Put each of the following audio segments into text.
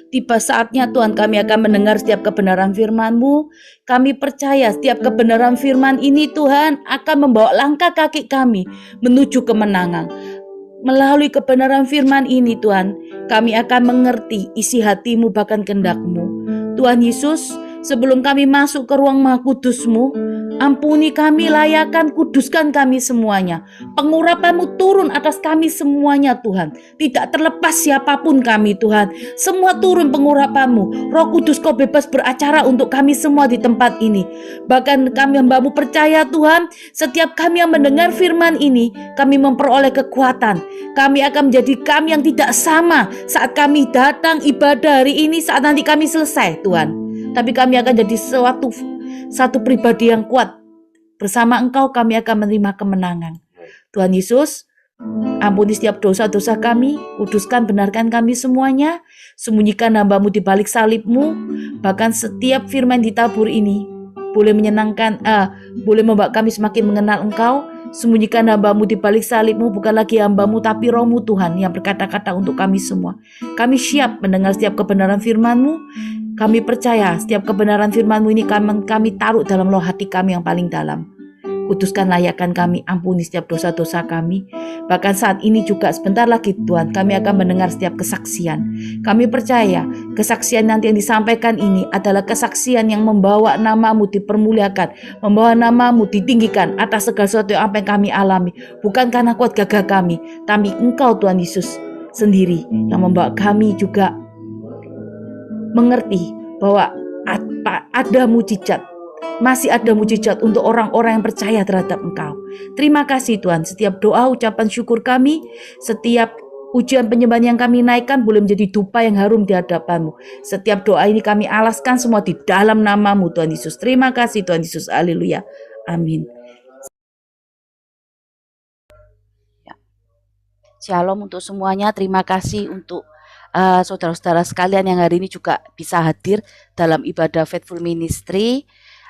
Tiba saatnya Tuhan kami akan mendengar setiap kebenaran firman-Mu. Kami percaya setiap kebenaran firman ini Tuhan akan membawa langkah kaki kami menuju kemenangan. Melalui kebenaran firman ini Tuhan, kami akan mengerti isi hati-Mu bahkan kehendak-Mu. Tuhan Yesus, sebelum kami masuk ke ruang Maha Kudus-Mu, ampuni kami, layakan, kuduskan kami semuanya. Pengurapan-Mu turun atas kami semuanya Tuhan. Tidak terlepas siapapun kami Tuhan. Semua turun pengurapan-Mu. Roh Kudus Kau bebas beracara untuk kami semua di tempat ini. Bahkan kami hamba-Mu percaya Tuhan, setiap kami yang mendengar firman ini, kami memperoleh kekuatan. Kami akan menjadi kami yang tidak sama saat kami datang ibadah hari ini, saat nanti kami selesai Tuhan. Tapi kami akan jadi satu pribadi yang kuat. Bersama Engkau kami akan menerima kemenangan. Tuhan Yesus, ampuni setiap dosa-dosa kami, kuduskan, benarkan kami semuanya, sembunyikan hamba-Mu di balik salib-Mu, bahkan setiap firman ditabur ini boleh menyenangkan, boleh membuat kami semakin mengenal Engkau. Sembunyikan hamba-Mu di balik salib-Mu, bukan lagi hamba-Mu tapi Roh-Mu Tuhan yang berkata-kata untuk kami semua. Kami siap mendengar setiap kebenaran firman-Mu. Kami percaya setiap kebenaran firman-Mu ini kami taruh dalam loh hati kami yang paling dalam. Kuduskan, layakan kami, ampuni setiap dosa-dosa kami. Bahkan saat ini juga sebentar lagi Tuhan, kami akan mendengar setiap kesaksian. Kami percaya kesaksian nanti yang disampaikan ini adalah kesaksian yang membawa nama-Mu dipermuliakan, membawa nama-Mu ditinggikan atas segala sesuatu apa yang kami alami. Bukan karena kuat gagah kami, tapi Engkau Tuhan Yesus sendiri yang membawa kami juga mengerti bahwa ada mujizat. Masih ada mujizat untuk orang-orang yang percaya terhadap Engkau. Terima kasih Tuhan. Setiap doa, ucapan syukur kami, setiap pujian penyembahan yang kami naikkan boleh menjadi dupa yang harum di hadapan-Mu. Setiap doa ini kami alaskan semua di dalam nama-Mu Tuhan Yesus. Terima kasih Tuhan Yesus. Haleluya. Amin. Shalom untuk semuanya. Terima kasih untuk saudara-saudara sekalian yang hari ini juga bisa hadir dalam ibadah Faithful Ministry.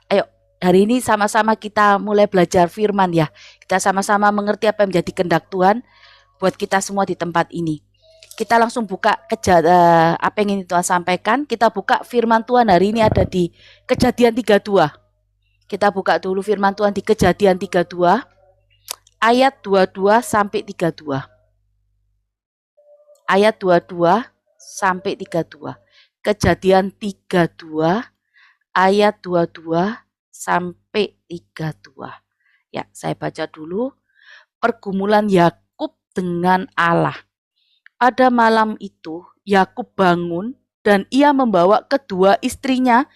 Ayo, hari ini sama-sama kita mulai belajar firman ya. Kita sama-sama mengerti apa yang menjadi kehendak Tuhan buat kita semua di tempat ini. Kita langsung buka apa yang ingin Tuhan sampaikan. Kita buka firman Tuhan hari ini ada di Kejadian 32. Kita buka dulu firman Tuhan di Kejadian 32 ayat 22 sampai 32. Ayat 22 sampai 32. Kejadian 32 ayat 22 sampai 32. Ya, saya baca dulu. Pergumulan Yakub dengan Allah. Pada malam itu, Yakub bangun dan ia membawa kedua istrinya,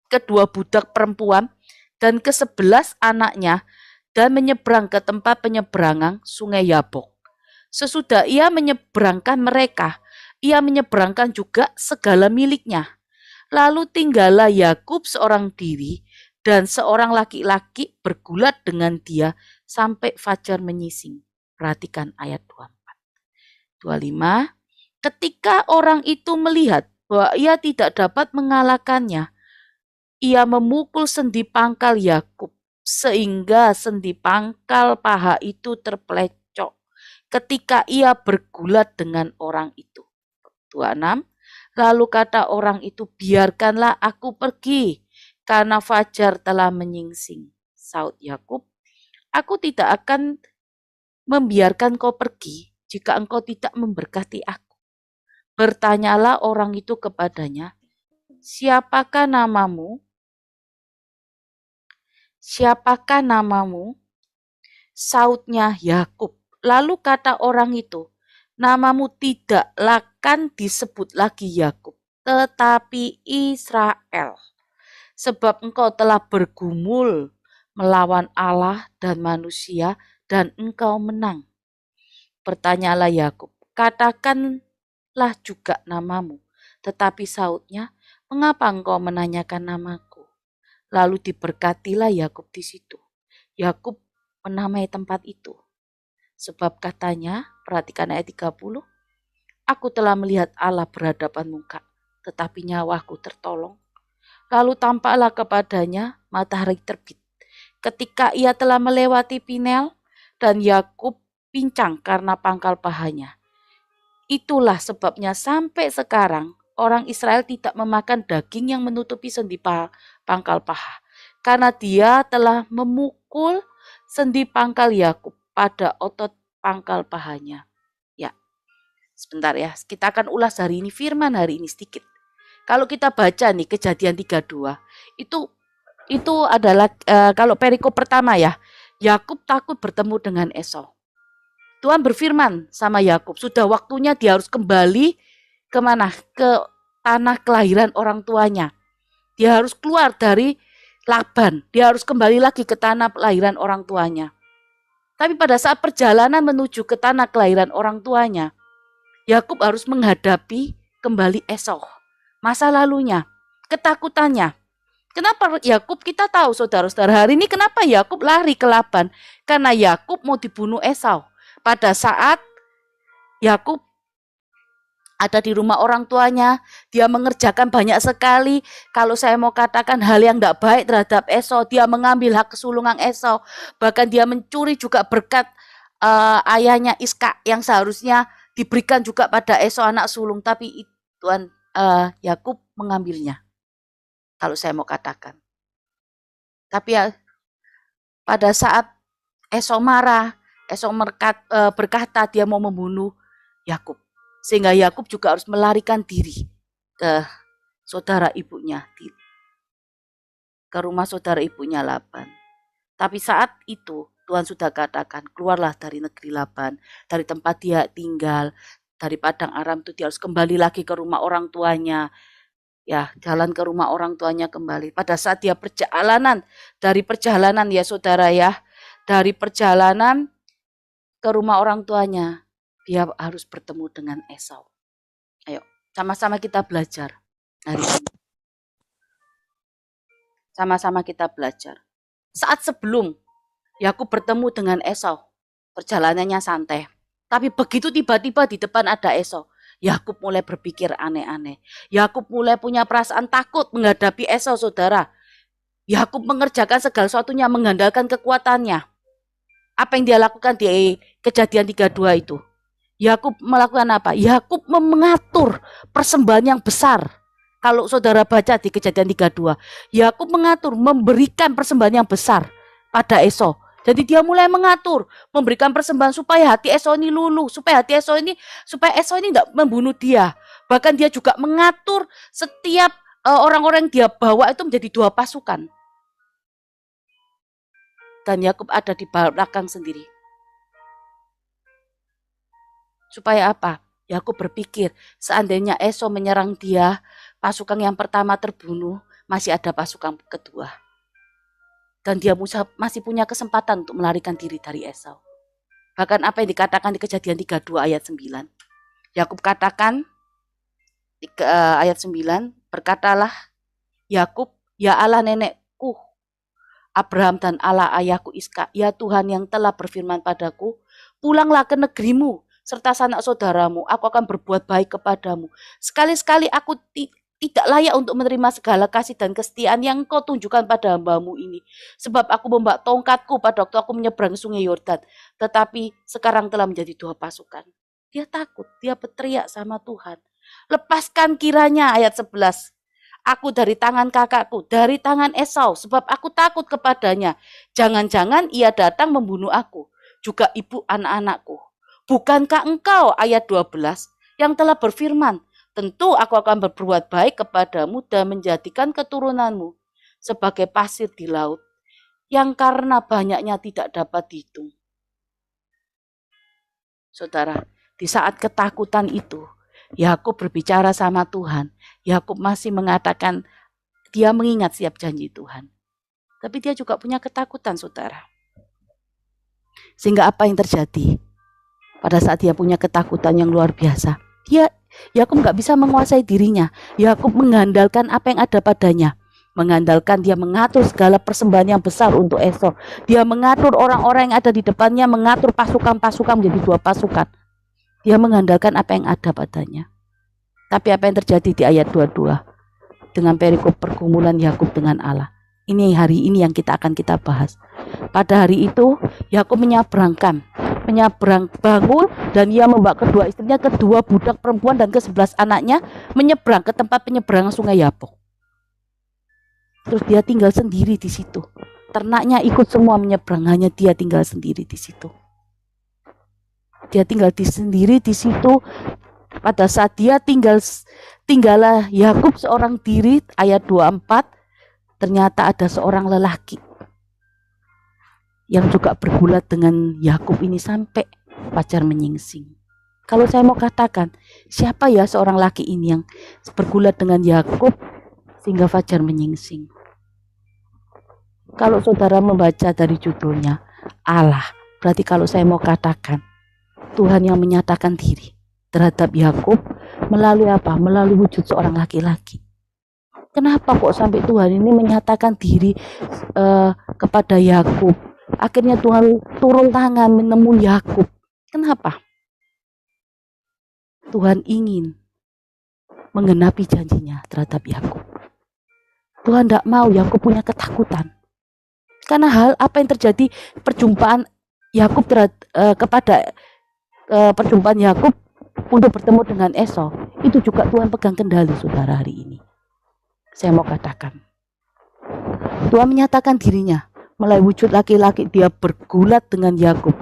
kedua budak perempuan, dan ke-11 anaknya, dan menyeberang ke tempat penyeberangan Sungai Yabok. Sesudah ia menyeberangkan mereka, ia menyeberangkan juga segala miliknya. Lalu tinggallah Yakub seorang diri dan seorang laki-laki bergulat dengan dia sampai fajar menyising. Perhatikan ayat 24. 25. Ketika orang itu melihat bahwa ia tidak dapat mengalahkannya, ia memukul sendi pangkal Yakub sehingga sendi pangkal paha itu terpelecok ketika ia bergulat dengan orang itu. 26. Lalu kata orang itu, biarkanlah aku pergi, karena fajar telah menyingsing. Saud Yakub, aku tidak akan membiarkan kau pergi, jika engkau tidak memberkati aku. Bertanyalah orang itu kepadanya, siapakah namamu? Siapakah namamu? Saudnya Yakub. Lalu kata orang itu, namamu tidaklah kan disebut lagi Yakub, tetapi Israel. Sebab engkau telah bergumul melawan Allah dan manusia, dan engkau menang. Bertanyalah Yakub, katakanlah juga namamu. Tetapi saudnya, mengapa engkau menanyakan namaku? Lalu diberkatilah Yakub di situ. Yakub menamai tempat itu. Sebab katanya, perhatikan ayat 30, aku telah melihat Allah berhadapan muka, tetapi nyawaku tertolong. Lalu tampaklah kepadanya matahari terbit. Ketika ia telah melewati Pinel, dan Yakub pincang karena pangkal pahanya. Itulah sebabnya sampai sekarang orang Israel tidak memakan daging yang menutupi sendi pangkal paha, karena dia telah memukul sendi pangkal Yakub pada otot pangkal pahanya. Ya, sebentar ya, kita akan ulas hari ini firman hari ini sedikit. Kalau kita baca nih Kejadian 32, itu adalah kalau perikop pertama ya, Yakub takut bertemu dengan Esau. Tuhan berfirman sama Yakub, sudah waktunya dia harus kembali kemana? Ke tanah kelahiran orang tuanya. Dia harus keluar dari Laban. Dia harus kembali lagi ke tanah kelahiran orang tuanya. Tapi pada saat perjalanan menuju ke tanah kelahiran orang tuanya, Yakub harus menghadapi kembali Esau. Masa lalunya, ketakutannya. Kenapa Yakub, kita tahu saudara-saudara hari ini kenapa Yakub lari ke Laban? Karena Yakub mau dibunuh Esau. Pada saat Yakub ada di rumah orang tuanya, dia mengerjakan banyak sekali. Kalau saya mau katakan hal yang tidak baik terhadap Esau, dia mengambil hak kesulungan Esau. Bahkan dia mencuri juga berkat ayahnya Iska yang seharusnya diberikan juga pada Esau anak sulung. Tapi Tuhan Yakub mengambilnya. Kalau saya mau katakan. Tapi ya, pada saat Esau marah, Esau berkata dia mau membunuh Yakub. Sehingga Yakub juga harus melarikan diri ke saudara ibunya, ke rumah saudara ibunya Laban. Tapi saat itu Tuhan sudah katakan, keluarlah dari negeri Laban, dari tempat dia tinggal, dari padang Aram itu dia harus kembali lagi ke rumah orang tuanya. Ya, jalan ke rumah orang tuanya kembali. Pada saat dia dari perjalanan ya saudara ya, dari perjalanan ke rumah orang tuanya, dia harus bertemu dengan Esau. Ayo, sama-sama kita belajar hari ini. Sama-sama kita belajar. Saat sebelum Yakub bertemu dengan Esau, perjalanannya santai. Tapi begitu tiba-tiba di depan ada Esau, Yakub mulai berpikir aneh-aneh. Yakub mulai punya perasaan takut menghadapi Esau, saudara. Yakub mengerjakan segala sesuatunya mengandalkan kekuatannya. Apa yang dia lakukan di Kejadian 32 itu? Yakub melakukan apa? Yakub mengatur persembahan yang besar. Kalau saudara baca di Kejadian 32, Yakub mengatur memberikan persembahan yang besar pada Esau. Jadi dia mulai mengatur, memberikan persembahan supaya hati Esau ini luluh, supaya Esau ini tidak membunuh dia. Bahkan dia juga mengatur setiap orang-orang yang dia bawa itu menjadi 2 pasukan. Dan Yakub ada di belakang sendiri. Supaya apa? Yakub berpikir, seandainya Esau menyerang dia, pasukan yang pertama terbunuh, masih ada pasukan kedua. Dan dia masih punya kesempatan untuk melarikan diri dari Esau. Bahkan apa yang dikatakan di Kejadian 32 ayat 9. Yakub katakan ayat 9, berkatalah Yakub, ya Allah nenekku Abraham dan Allah ayahku Iska, ya Tuhan yang telah berfirman padaku, pulanglah ke negerimu serta sanak saudaramu, aku akan berbuat baik kepadamu. Sekali-sekali aku tidak layak untuk menerima segala kasih dan kesetiaan yang kau tunjukkan pada hambamu ini. Sebab aku membawa tongkatku pada waktu aku menyeberang sungai Yordan. Tetapi sekarang telah menjadi 2 pasukan. Dia takut, dia berteriak sama Tuhan. Lepaskan kiranya ayat 11. Aku dari tangan kakakku, dari tangan Esau, sebab aku takut kepadanya. Jangan-jangan ia datang membunuh aku, juga ibu anak-anakku. Bukankah engkau ayat 12 yang telah berfirman, tentu aku akan berbuat baik kepadamu dan menjadikan keturunanmu sebagai pasir di laut, yang karena banyaknya tidak dapat dihitung. Saudara, di saat ketakutan itu, Yakub berbicara sama Tuhan. Yakub masih mengatakan dia mengingat setiap janji Tuhan. Tapi dia juga punya ketakutan, saudara. Sehingga apa yang terjadi? Pada saat dia punya ketakutan yang luar biasa, Yakub gak bisa menguasai dirinya. Yakub mengandalkan apa yang ada padanya. Mengandalkan dia mengatur segala persembahan yang besar untuk Esau. Dia mengatur orang-orang yang ada di depannya, mengatur pasukan-pasukan menjadi 2 pasukan. Dia mengandalkan apa yang ada padanya. Tapi apa yang terjadi di ayat 22? Dengan perikop pergumulan Yakub dengan Allah. Ini hari ini yang kita bahas. Pada hari itu Yakub menyeberang bangun, dan ia membawa kedua istrinya, kedua budak perempuan dan ke-11 anaknya menyeberang ke tempat penyeberangan sungai Yabok. Terus dia tinggal sendiri di situ. Ternaknya ikut semua menyeberang, hanya dia tinggal sendiri di situ. Dia tinggal sendiri di situ. Pada saat dia tinggallah Yakub seorang diri, ayat 24, ternyata ada seorang lelaki yang juga bergulat dengan Yakub ini sampai fajar menyingsing. Kalau saya mau katakan, siapa ya seorang laki ini yang bergulat dengan Yakub sehingga fajar menyingsing? Kalau saudara membaca dari judulnya Allah, berarti kalau saya mau katakan Tuhan yang menyatakan diri terhadap Yakub melalui apa? Melalui wujud seorang laki-laki. Kenapa kok sampai Tuhan ini menyatakan diri kepada Yakub? Akhirnya Tuhan turun tangan menemui Yakub. Kenapa? Tuhan ingin menggenapi janjinya terhadap Yakub. Tuhan tidak mau Yakub punya ketakutan. Karena hal apa yang terjadi perjumpaan Yakub perjumpaan Yakub untuk bertemu dengan Esau, itu juga Tuhan pegang kendali saudara hari ini. Saya mau katakan, Tuhan menyatakan dirinya melalui wujud laki-laki. Dia bergulat dengan Yakub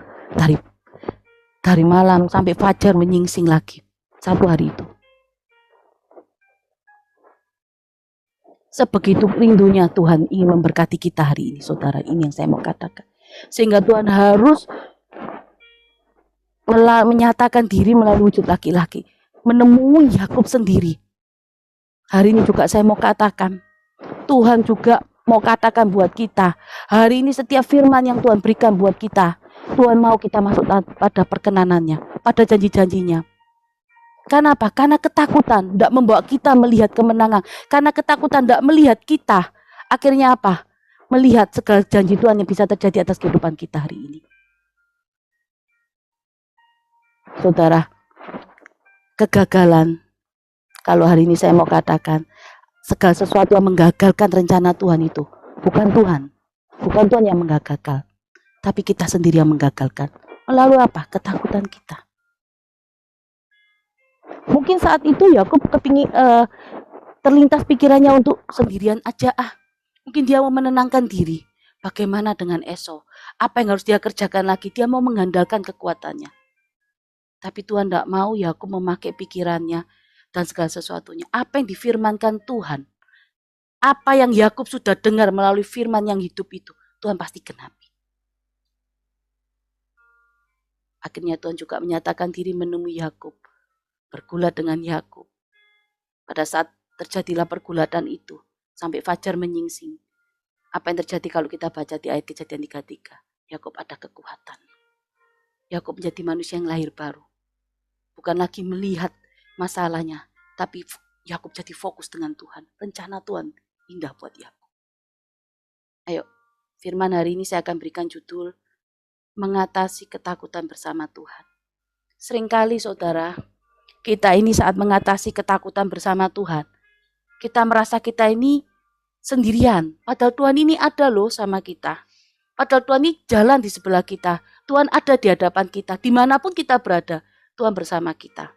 dari malam sampai fajar menyingsing lagi. Satu hari itu. Sebegitu rindunya Tuhan ingin memberkati kita hari ini, saudara. Ini yang saya mau katakan. Sehingga Tuhan harus menyatakan diri melalui wujud laki-laki, menemui Yakub sendiri. Hari ini juga saya mau katakan, Tuhan juga mau katakan buat kita, hari ini setiap firman yang Tuhan berikan buat kita, Tuhan mau kita masuk pada perkenanannya, pada janji-janjinya. Karena apa? Karena ketakutan tidak membawa kita melihat kemenangan. Karena ketakutan tidak melihat kita, akhirnya apa? Melihat segala janji Tuhan yang bisa terjadi atas kehidupan kita hari ini. Saudara, kegagalan, kalau hari ini saya mau katakan, segala sesuatu yang menggagalkan rencana Tuhan itu bukan Tuhan yang menggagalkan, tapi kita sendiri yang menggagalkan. Melalui apa? Ketakutan kita. Mungkin saat itu Yakub terlintas pikirannya untuk sendirian aja Mungkin dia mau menenangkan diri. Bagaimana dengan Esau? Apa yang harus dia kerjakan lagi? Dia mau mengandalkan kekuatannya. Tapi Tuhan tidak mau Yakub memakai pikirannya dan segala sesuatunya. Apa yang difirmankan Tuhan, apa yang Yakub sudah dengar melalui firman yang hidup itu, Tuhan pasti genapi. Akhirnya Tuhan juga menyatakan diri menemui Yakub, bergulat dengan Yakub. Pada saat terjadilah pergulatan itu, sampai fajar menyingsing. Apa yang terjadi kalau kita baca di ayat Kejadian 33? Yakub ada kekuatan. Yakub menjadi manusia yang lahir baru. Bukan lagi melihat masalahnya, tapi Yakub jadi fokus dengan Tuhan. Rencana Tuhan indah buat Yakub. Ayo, firman hari ini saya akan berikan judul mengatasi ketakutan bersama Tuhan. Seringkali saudara, kita ini saat mengatasi ketakutan bersama Tuhan, kita merasa kita ini sendirian. Padahal Tuhan ini ada loh sama kita. Padahal Tuhan ini jalan di sebelah kita. Tuhan ada di hadapan kita. Dimanapun kita berada, Tuhan bersama kita.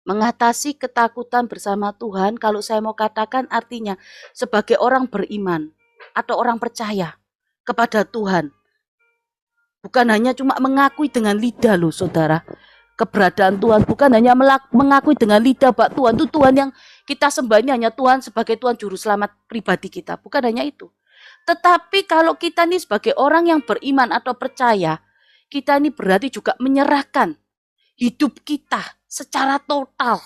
Mengatasi ketakutan bersama Tuhan, kalau saya mau katakan artinya sebagai orang beriman atau orang percaya kepada Tuhan. Bukan hanya cuma mengakui dengan lidah loh saudara. Keberadaan Tuhan bukan hanya mengakui dengan lidah bahwa Tuhan itu Tuhan yang kita sembah, ini hanya Tuhan sebagai Tuhan Juru Selamat pribadi kita. Bukan hanya itu. Tetapi kalau kita ini sebagai orang yang beriman atau percaya, kita ini berarti juga menyerahkan hidup kita secara total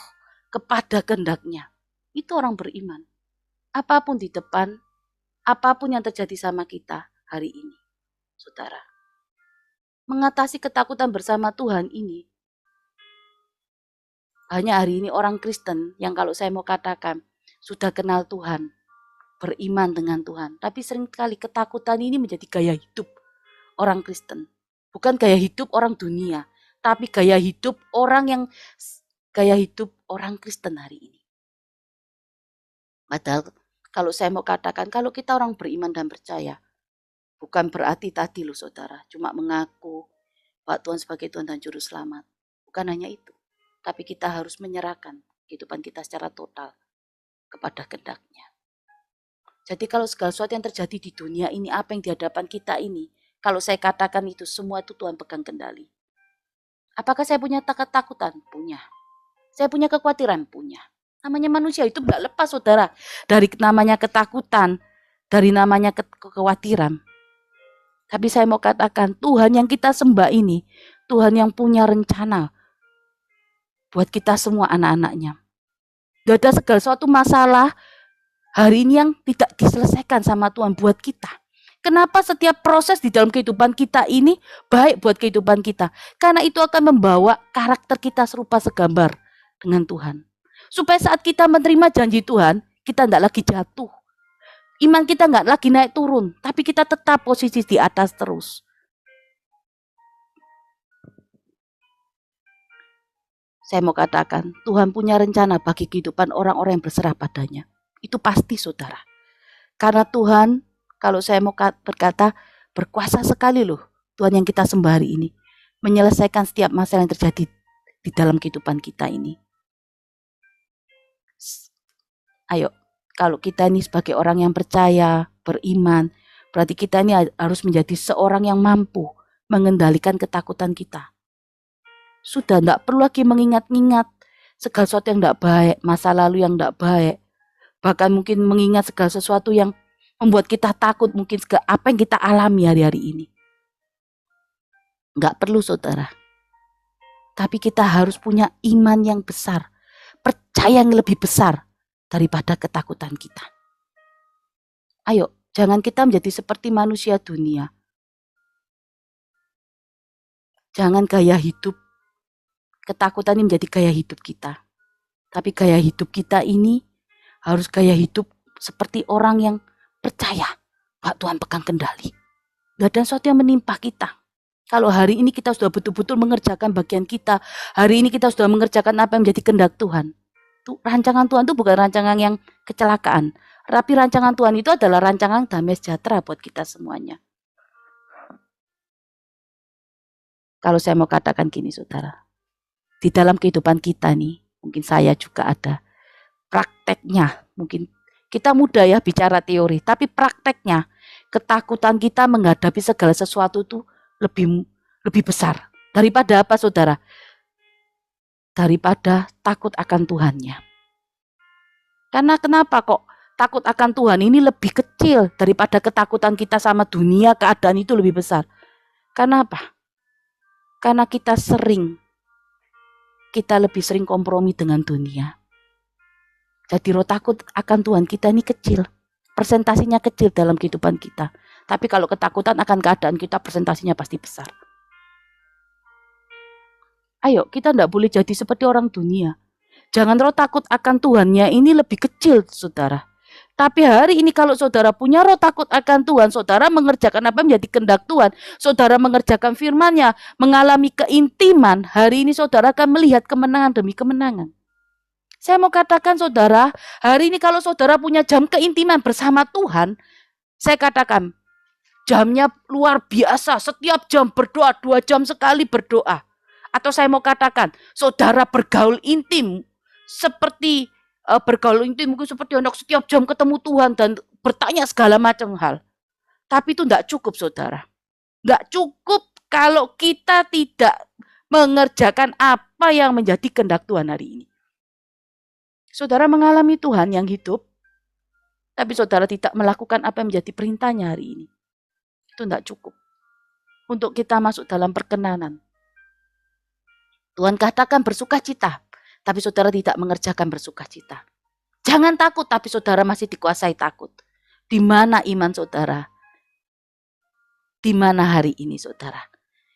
kepada kehendak-Nya. Itu orang beriman. Apapun di depan, apapun yang terjadi sama kita hari ini, saudara. Mengatasi ketakutan bersama Tuhan ini, hanya hari ini orang Kristen yang kalau saya mau katakan sudah kenal Tuhan, beriman dengan Tuhan, tapi seringkali ketakutan ini menjadi gaya hidup orang Kristen. Bukan gaya hidup orang dunia, tapi gaya hidup orang Kristen hari ini. Padahal Kalau saya mau katakan, kalau kita orang beriman dan percaya, bukan berarti tadi loh saudara, cuma mengaku Pak Tuhan sebagai Tuhan dan Juru Selamat. Bukan hanya itu, tapi kita harus menyerahkan kehidupan kita secara total kepada kehendak-Nya. Jadi kalau segala sesuatu yang terjadi di dunia ini, apa yang di hadapan kita ini, kalau saya katakan itu, semua itu Tuhan pegang kendali. Apakah saya punya ketakutan? Punya. Saya punya kekhawatiran? Punya. Namanya manusia itu gak lepas saudara. Dari namanya ketakutan, dari namanya kekhawatiran. Tapi saya mau katakan, Tuhan yang kita sembah ini, Tuhan yang punya rencana buat kita semua anak-anaknya. Gak ada segala suatu masalah hari ini yang tidak diselesaikan sama Tuhan buat kita. Kenapa setiap proses di dalam kehidupan kita ini baik buat kehidupan kita? Karena itu akan membawa karakter kita serupa segambar dengan Tuhan. Supaya saat kita menerima janji Tuhan, kita tidak lagi jatuh. Iman kita nggak lagi naik turun, tapi kita tetap posisi di atas terus. Saya mau katakan, Tuhan punya rencana bagi kehidupan orang-orang yang berserah padanya. Itu pasti saudara. Karena Tuhan, kalau saya mau berkata, berkuasa sekali loh Tuhan yang kita sembah hari ini. Menyelesaikan setiap masalah yang terjadi di dalam kehidupan kita ini. Ayo, kalau kita ini sebagai orang yang percaya, beriman, berarti kita ini harus menjadi seorang yang mampu mengendalikan ketakutan kita. Sudah tidak perlu lagi mengingat-ingat segala sesuatu yang tidak baik, masa lalu yang tidak baik. Bahkan mungkin mengingat segala sesuatu yang membuat kita takut, mungkin segala apa yang kita alami hari-hari ini. Nggak perlu saudara. Tapi kita harus punya iman yang besar, percaya yang lebih besar daripada ketakutan kita. Ayo, jangan kita menjadi seperti manusia dunia. Jangan gaya hidup, ketakutan ini menjadi gaya hidup kita. Tapi gaya hidup kita ini harus gaya hidup seperti orang yang percaya Pak Tuhan pegang kendali. Gak ada sesuatu yang menimpa kita. Kalau hari ini kita sudah betul-betul mengerjakan bagian kita, hari ini kita sudah mengerjakan apa yang menjadi kehendak Tuhan. Rancangan Tuhan itu bukan rancangan yang kecelakaan. Tapi rancangan Tuhan itu adalah rancangan damai sejahtera buat kita semuanya. Kalau saya mau katakan gini saudara, di dalam kehidupan kita nih, mungkin saya juga ada prakteknya. Mungkin kita mudah ya bicara teori, tapi prakteknya ketakutan kita menghadapi segala sesuatu itu lebih besar. Daripada apa saudara? Daripada takut akan Tuhannya. Karena kenapa kok takut akan Tuhan ini lebih kecil daripada ketakutan kita sama dunia, keadaan itu lebih besar. Karena apa? Karena kita lebih sering kompromi dengan dunia. Jadi roh takut akan Tuhan kita ini kecil. Persentasinya kecil dalam kehidupan kita. Tapi kalau ketakutan akan keadaan kita, persentasinya pasti besar. Ayo, kita tidak boleh jadi seperti orang dunia. Jangan roh takut akan Tuhannya ini lebih kecil, saudara. Tapi hari ini kalau saudara punya roh takut akan Tuhan, saudara mengerjakan apa menjadi kehendak Tuhan, saudara mengerjakan firman-Nya, mengalami keintiman, hari ini saudara akan melihat kemenangan demi kemenangan. Saya mau katakan saudara, hari ini kalau saudara punya jam keintiman bersama Tuhan, saya katakan, jamnya luar biasa, setiap jam berdoa, 2 jam sekali berdoa. Atau saya mau katakan, saudara bergaul intim, seperti bergaul intim mungkin seperti anak setiap jam ketemu Tuhan dan bertanya segala macam hal. Tapi itu tidak cukup saudara. Tidak cukup kalau kita tidak mengerjakan apa yang menjadi kehendak Tuhan hari ini. Saudara mengalami Tuhan yang hidup, tapi saudara tidak melakukan apa yang menjadi perintahnya hari ini. Itu tidak cukup untuk kita masuk dalam perkenanan. Tuhan katakan bersukacita, tapi saudara tidak mengerjakan bersukacita. Jangan takut, tapi saudara masih dikuasai takut. Di mana iman saudara? Di mana hari ini saudara?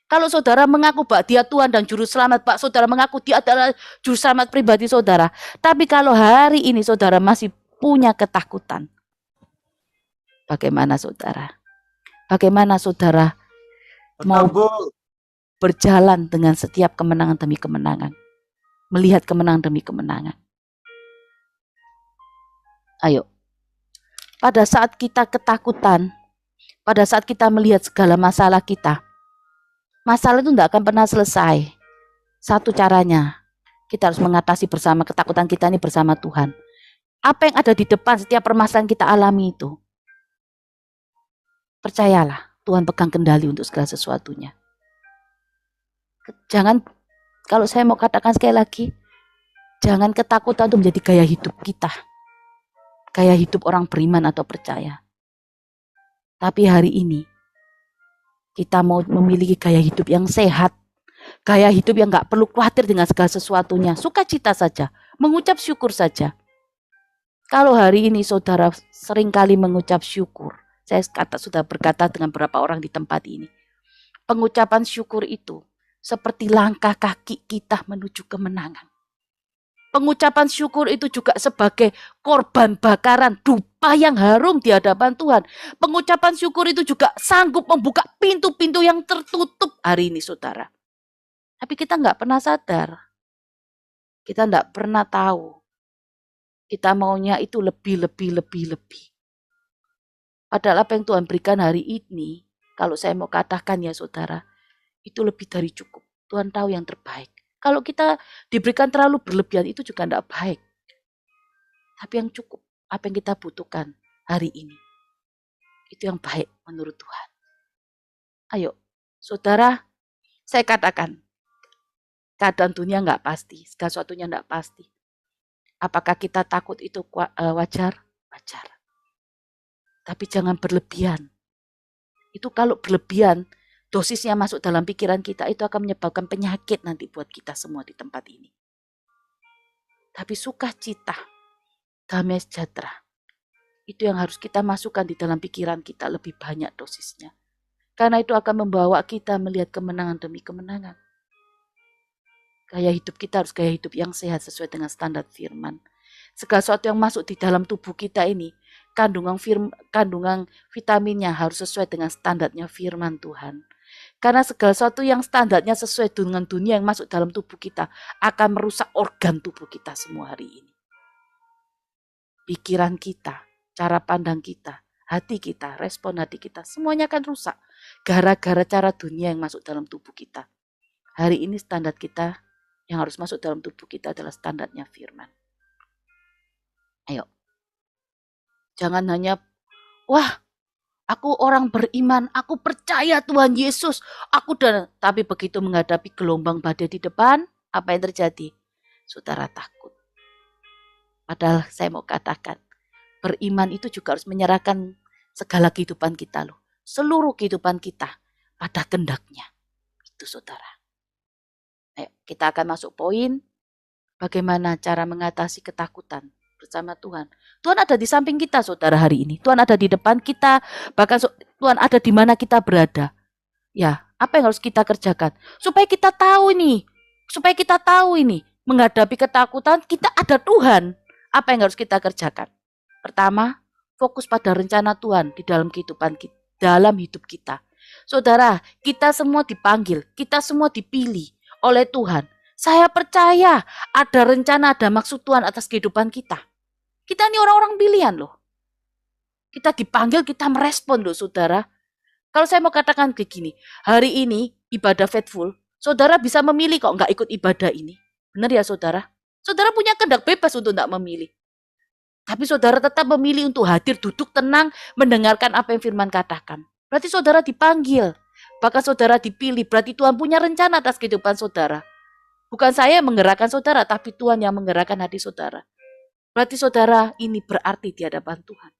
Kalau saudara mengaku bahwa dia Tuhan dan Juru Selamat, Pak, saudara mengaku dia adalah Juru Selamat pribadi saudara. Tapi kalau hari ini saudara masih punya ketakutan, bagaimana saudara? Bagaimana saudara mau berjalan dengan setiap kemenangan demi kemenangan? Melihat kemenangan demi kemenangan. Ayo, pada saat kita ketakutan, pada saat kita melihat segala masalah kita, masalah itu tidak akan pernah selesai. Satu caranya, kita harus mengatasi bersama ketakutan kita ini bersama Tuhan. Apa yang ada di depan setiap permasalahan kita alami itu, percayalah, Tuhan pegang kendali untuk segala sesuatunya. Jangan, kalau saya mau katakan sekali lagi, jangan ketakutan itu menjadi gaya hidup kita. Gaya hidup orang beriman atau percaya. Tapi hari ini, kita mau memiliki gaya hidup yang sehat. Gaya hidup yang gak perlu khawatir dengan segala sesuatunya. Sukacita saja, mengucap syukur saja. Kalau hari ini saudara seringkali mengucap syukur, saya sudah berkata dengan beberapa orang di tempat ini, pengucapan syukur itu seperti langkah kaki kita menuju kemenangan. Pengucapan syukur itu juga sebagai korban bakaran dupa yang harum di hadapan Tuhan. Pengucapan syukur itu juga sanggup membuka pintu-pintu yang tertutup hari ini, saudara. Tapi kita nggak pernah sadar. Kita nggak pernah tahu. Kita maunya itu lebih. Padahal apa yang Tuhan berikan hari ini, kalau saya mau katakan ya saudara, itu lebih dari cukup. Tuhan tahu yang terbaik. Kalau kita diberikan terlalu berlebihan itu juga tidak baik. Tapi yang cukup, apa yang kita butuhkan hari ini, itu yang baik menurut Tuhan. Ayo, saudara, saya katakan, keadaan dunia nggak pasti, segala sesuatunya nggak pasti. Apakah kita takut itu wajar? Wajar. Tapi jangan berlebihan. Itu kalau berlebihan, dosisnya masuk dalam pikiran kita, itu akan menyebabkan penyakit nanti buat kita semua di tempat ini. Tapi sukacita, damai sejahtera, itu yang harus kita masukkan di dalam pikiran kita lebih banyak dosisnya. Karena itu akan membawa kita melihat kemenangan demi kemenangan. Gaya hidup kita harus gaya hidup yang sehat sesuai dengan standar firman. Segala sesuatu yang masuk di dalam tubuh kita ini, kandungan vitaminnya harus sesuai dengan standarnya firman Tuhan. Karena segala sesuatu yang standarnya sesuai dengan dunia yang masuk dalam tubuh kita akan merusak organ tubuh kita semua hari ini. Pikiran kita, cara pandang kita, hati kita, respon hati kita, semuanya akan rusak. Gara-gara cara dunia yang masuk dalam tubuh kita. Hari ini standar kita yang harus masuk dalam tubuh kita adalah standarnya firman. Ayo. Jangan hanya, wah, aku orang beriman, aku percaya Tuhan Yesus, tapi begitu menghadapi gelombang badai di depan, apa yang terjadi? Saudara takut. Padahal saya mau katakan, beriman itu juga harus menyerahkan segala kehidupan kita loh. Seluruh kehidupan kita pada kehendaknya. Itu saudara. Ayo, kita akan masuk poin, bagaimana cara mengatasi ketakutan bersama Tuhan. Tuhan ada di samping kita saudara hari ini. Tuhan ada di depan kita. Bahkan Tuhan ada di mana kita berada. Ya, apa yang harus kita kerjakan? Supaya kita tahu ini. Menghadapi ketakutan, kita ada Tuhan. Apa yang harus kita kerjakan? Pertama, fokus pada rencana Tuhan di dalam kehidupan kita, dalam hidup kita. Saudara, kita semua dipanggil, kita semua dipilih oleh Tuhan. Saya percaya ada rencana, ada maksud Tuhan atas kehidupan kita. Kita ini orang-orang pilihan loh. Kita dipanggil, kita merespon loh saudara. Kalau saya mau katakan begini, hari ini ibadah faithful, saudara bisa memilih kok nggak ikut ibadah ini. Benar ya saudara? Saudara punya kehendak bebas untuk nggak memilih. Tapi saudara tetap memilih untuk hadir, duduk tenang, mendengarkan apa yang firman katakan. Berarti saudara dipanggil. Bahkan saudara dipilih, berarti Tuhan punya rencana atas kehidupan saudara. Bukan saya yang menggerakkan saudara, tapi Tuhan yang menggerakkan hati saudara. Berarti saudara ini berarti di hadapan Tuhan.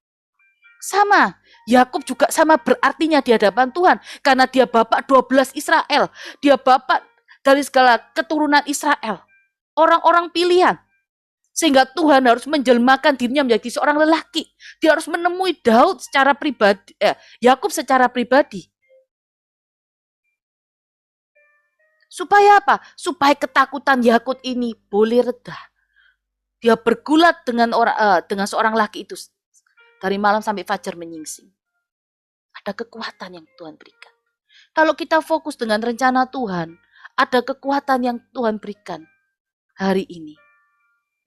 Sama, Yakub juga sama berartinya di hadapan Tuhan. Karena dia bapak 12 Israel. Dia bapak dari segala keturunan Israel. Orang-orang pilihan. Sehingga Tuhan harus menjelmakan dirinya menjadi seorang lelaki. Dia harus menemui Daud secara pribadi, Yakub secara pribadi. Supaya apa? Supaya ketakutan Yakub ini boleh reda. Dia bergulat dengan seorang laki itu dari malam sampai fajar menyingsing. Ada kekuatan yang Tuhan berikan. Kalau kita fokus dengan rencana Tuhan, ada kekuatan yang Tuhan berikan hari ini.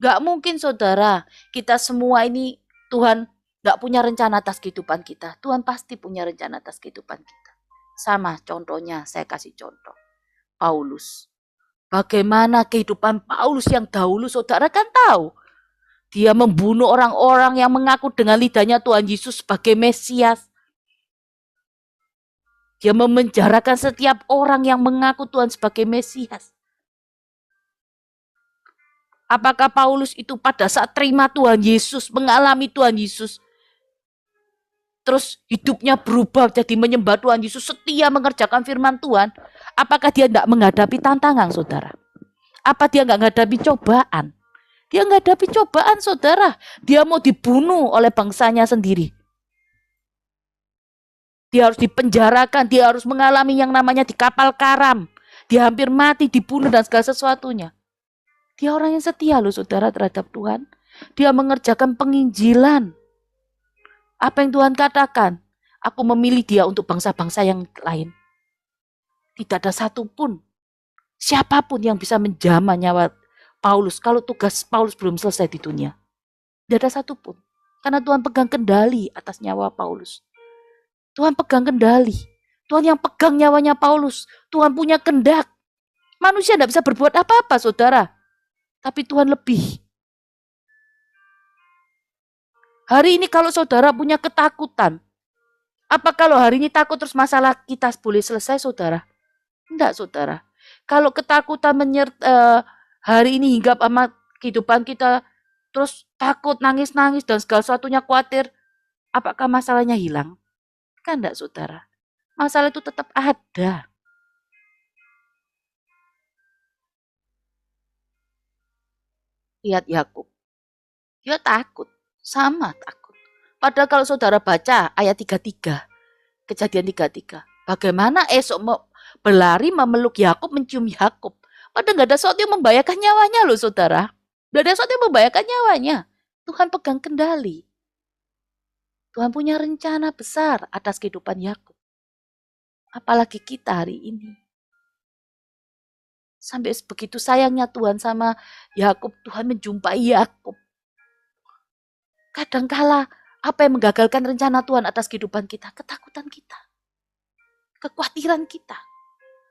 Gak mungkin saudara, kita semua ini Tuhan nggak punya rencana atas kehidupan kita, Tuhan pasti punya rencana atas kehidupan kita. Sama contohnya, saya kasih contoh. Paulus. Bagaimana kehidupan Paulus yang dahulu, saudara kan tahu. Dia membunuh orang-orang yang mengaku dengan lidahnya Tuhan Yesus sebagai Mesias. Dia memenjarakan setiap orang yang mengaku Tuhan sebagai Mesias. Apakah Paulus itu pada saat terima Tuhan Yesus, mengalami Tuhan Yesus, terus hidupnya berubah jadi menyembah Tuhan Yesus, setia mengerjakan firman Tuhan? Apakah dia tidak menghadapi tantangan, saudara? Apa dia nggak menghadapi cobaan? Dia menghadapi cobaan, saudara. Dia mau dibunuh oleh bangsanya sendiri. Dia harus dipenjarakan, dia harus mengalami yang namanya di kapal karam. Dia hampir mati, dibunuh dan segala sesuatunya. Dia orang yang setia loh, saudara, terhadap Tuhan. Dia mengerjakan penginjilan. Apa yang Tuhan katakan? Aku memilih dia untuk bangsa-bangsa yang lain. Tidak ada satupun, siapapun yang bisa menjamah nyawa Paulus kalau tugas Paulus belum selesai di dunia. Tidak ada satupun. Karena Tuhan pegang kendali atas nyawa Paulus. Tuhan pegang kendali. Tuhan yang pegang nyawanya Paulus. Tuhan punya kehendak. Manusia tidak bisa berbuat apa-apa, saudara. Tapi Tuhan lebih. Hari ini kalau saudara punya ketakutan, apa kalau hari ini takut terus masalah kita boleh selesai, saudara? Tidak, saudara. Kalau ketakutan hari ini hingga sama kehidupan kita, terus takut, nangis-nangis, dan segala sesuatunya khawatir, apakah masalahnya hilang? Kan tidak, saudara. Masalah itu tetap ada. Lihat Yakub. Dia takut, sama takut. Padahal kalau saudara baca ayat 33, Kejadian 33, bagaimana esok berlari memeluk Yakub, mencium Yakub. Padahal nggak ada sesuatu yang membahayakan nyawanya loh, saudara. Nggak ada sesuatu yang membahayakan nyawanya. Tuhan pegang kendali. Tuhan punya rencana besar atas kehidupan Yakub. Apalagi kita hari ini. Sampai begitu sayangnya Tuhan sama Yakub, Tuhan menjumpai Yakub. Kadangkala apa yang menggagalkan rencana Tuhan atas kehidupan kita? Ketakutan kita. Kekhawatiran kita.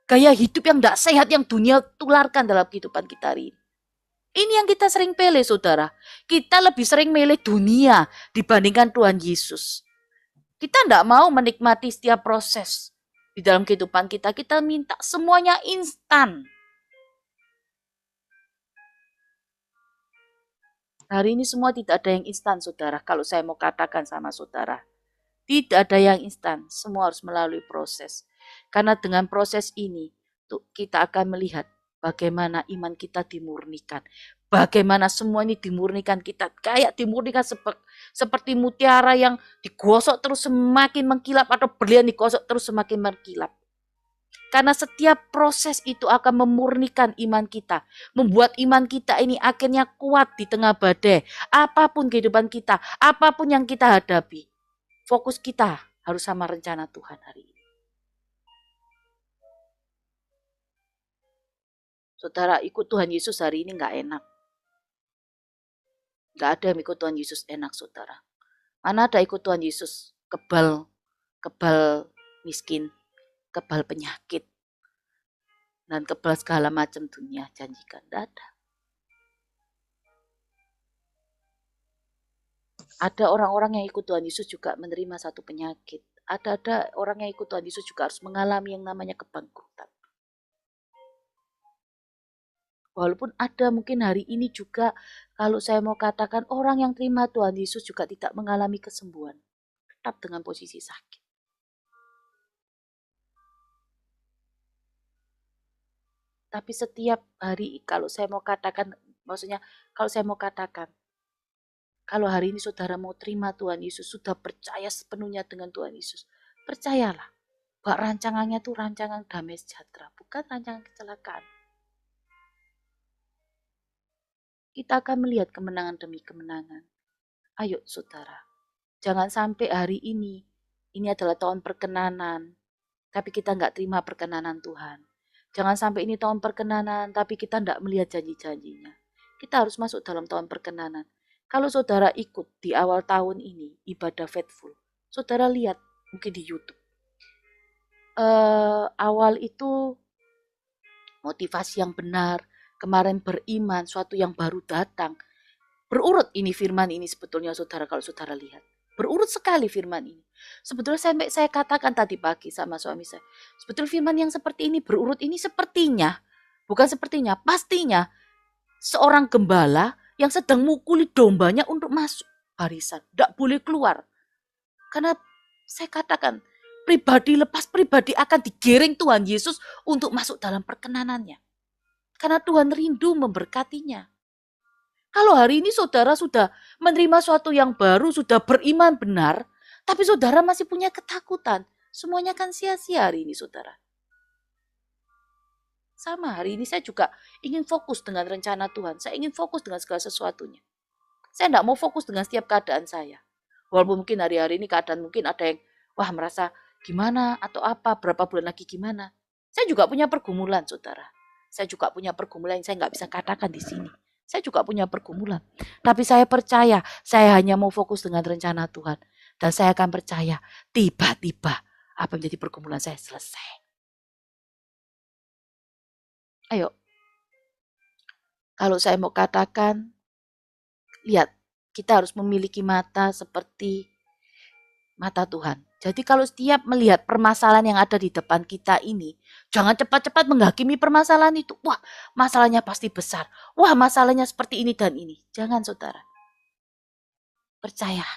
Gaya hidup yang tidak sehat yang dunia tularkan dalam kehidupan kita hari ini. Ini yang kita sering pilih, saudara. Kita lebih sering milih dunia dibandingkan Tuhan Yesus. Kita tidak mau menikmati setiap proses di dalam kehidupan kita. Kita minta semuanya instan. Hari ini semua tidak ada yang instan, saudara. Kalau saya mau katakan sama saudara, tidak ada yang instan. Semua harus melalui proses. Karena dengan proses ini, kita akan melihat bagaimana iman kita dimurnikan. Bagaimana semua ini dimurnikan, kita kayak dimurnikan seperti mutiara yang digosok terus semakin mengkilap, atau berlian digosok terus semakin mengkilap. Karena setiap proses itu akan memurnikan iman kita. Membuat iman kita ini akhirnya kuat di tengah badai. Apapun kehidupan kita, apapun yang kita hadapi. Fokus kita harus sama rencana Tuhan hari ini. Saudara, ikut Tuhan Yesus hari ini gak enak. Gak ada yang ikut Tuhan Yesus enak, saudara. Mana ada ikut Tuhan Yesus kebal miskin, kebal penyakit, dan kebal segala macam dunia janjikan. Tidak ada. Ada orang-orang yang ikut Tuhan Yesus juga menerima satu penyakit. Ada orang yang ikut Tuhan Yesus juga harus mengalami yang namanya kebangkrutan. Walaupun ada mungkin hari ini juga, kalau saya mau katakan, orang yang terima Tuhan Yesus juga tidak mengalami kesembuhan. Tetap dengan posisi sakit. Tapi setiap hari, kalau saya mau katakan, kalau hari ini saudara mau terima Tuhan Yesus, sudah percaya sepenuhnya dengan Tuhan Yesus, percayalah bahwa rancangannya itu rancangan damai sejahtera, bukan rancangan kecelakaan. Kita akan melihat kemenangan demi kemenangan. Ayo saudara, jangan sampai hari ini adalah tahun perkenanan, tapi kita nggak terima perkenanan Tuhan. Jangan sampai ini tahun perkenanan, tapi kita tidak melihat janji-janjinya. Kita harus masuk dalam tahun perkenanan. Kalau saudara ikut di awal tahun ini ibadah faithful, saudara lihat mungkin di YouTube. Awal itu motivasi yang benar, kemarin beriman, suatu yang baru datang. Berurut ini firman ini sebetulnya saudara kalau saudara lihat. Berurut sekali firman ini. Sebetulnya saya katakan tadi pagi sama suami saya. Sebetulnya firman yang seperti ini berurut ini sepertinya, bukan sepertinya, pastinya seorang gembala yang sedang mukuli dombanya untuk masuk barisan. Tidak boleh keluar. Karena saya katakan, pribadi lepas pribadi akan digiring Tuhan Yesus untuk masuk dalam perkenanannya. Karena Tuhan rindu memberkatinya. Kalau hari ini saudara sudah menerima suatu yang baru, sudah beriman benar, tapi saudara masih punya ketakutan, semuanya kan sia-sia hari ini saudara. Sama hari ini saya juga ingin fokus dengan rencana Tuhan. Saya ingin fokus dengan segala sesuatunya. Saya tidak mau fokus dengan setiap keadaan saya. Walaupun mungkin hari-hari ini keadaan mungkin ada yang wah merasa gimana atau apa, berapa bulan lagi gimana. Saya juga punya pergumulan saudara. Saya juga punya pergumulan yang saya nggak bisa katakan di sini. Saya juga punya pergumulan. Tapi saya percaya saya hanya mau fokus dengan rencana Tuhan. Dan saya akan percaya tiba-tiba apa yang menjadi pergumulan saya selesai. Ayo, kalau saya mau katakan, lihat, kita harus memiliki mata seperti mata Tuhan. Jadi kalau setiap melihat permasalahan yang ada di depan kita ini, jangan cepat-cepat menghakimi permasalahan itu. Wah, masalahnya pasti besar. Wah, masalahnya seperti ini dan ini. Jangan saudara. Percaya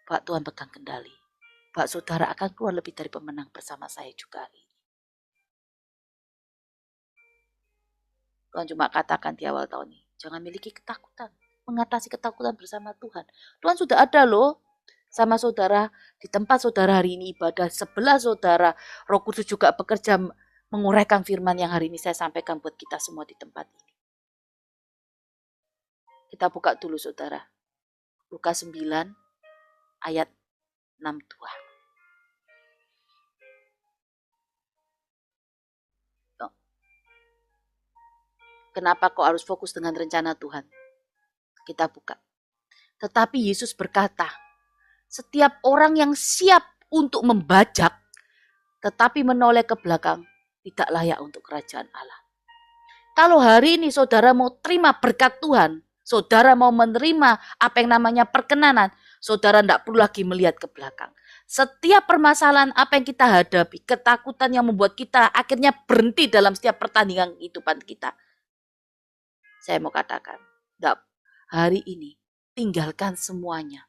bahwa Tuhan pegang kendali. Bahwa saudara akan keluar lebih dari pemenang bersama saya juga hari ini. Tuhan cuma katakan di awal tahun ini, jangan miliki ketakutan. Mengatasi ketakutan bersama Tuhan. Tuhan sudah ada loh sama saudara. Di tempat saudara hari ini ibadah, sebelah saudara, Roh Kudus juga bekerja menguraikan firman yang hari ini saya sampaikan buat kita semua di tempat ini. Kita buka dulu saudara. Lukas 9 ayat 62. Kenapa kau harus fokus dengan rencana Tuhan? Kita buka. Tetapi Yesus berkata, setiap orang yang siap untuk membajak, tetapi menoleh ke belakang, tidak layak untuk kerajaan Allah. Kalau hari ini saudara mau terima berkat Tuhan, saudara mau menerima apa yang namanya perkenanan, saudara tidak perlu lagi melihat ke belakang. Setiap permasalahan apa yang kita hadapi, ketakutan yang membuat kita akhirnya berhenti dalam setiap pertandingan kehidupan kita. Saya mau katakan, hari ini tinggalkan semuanya.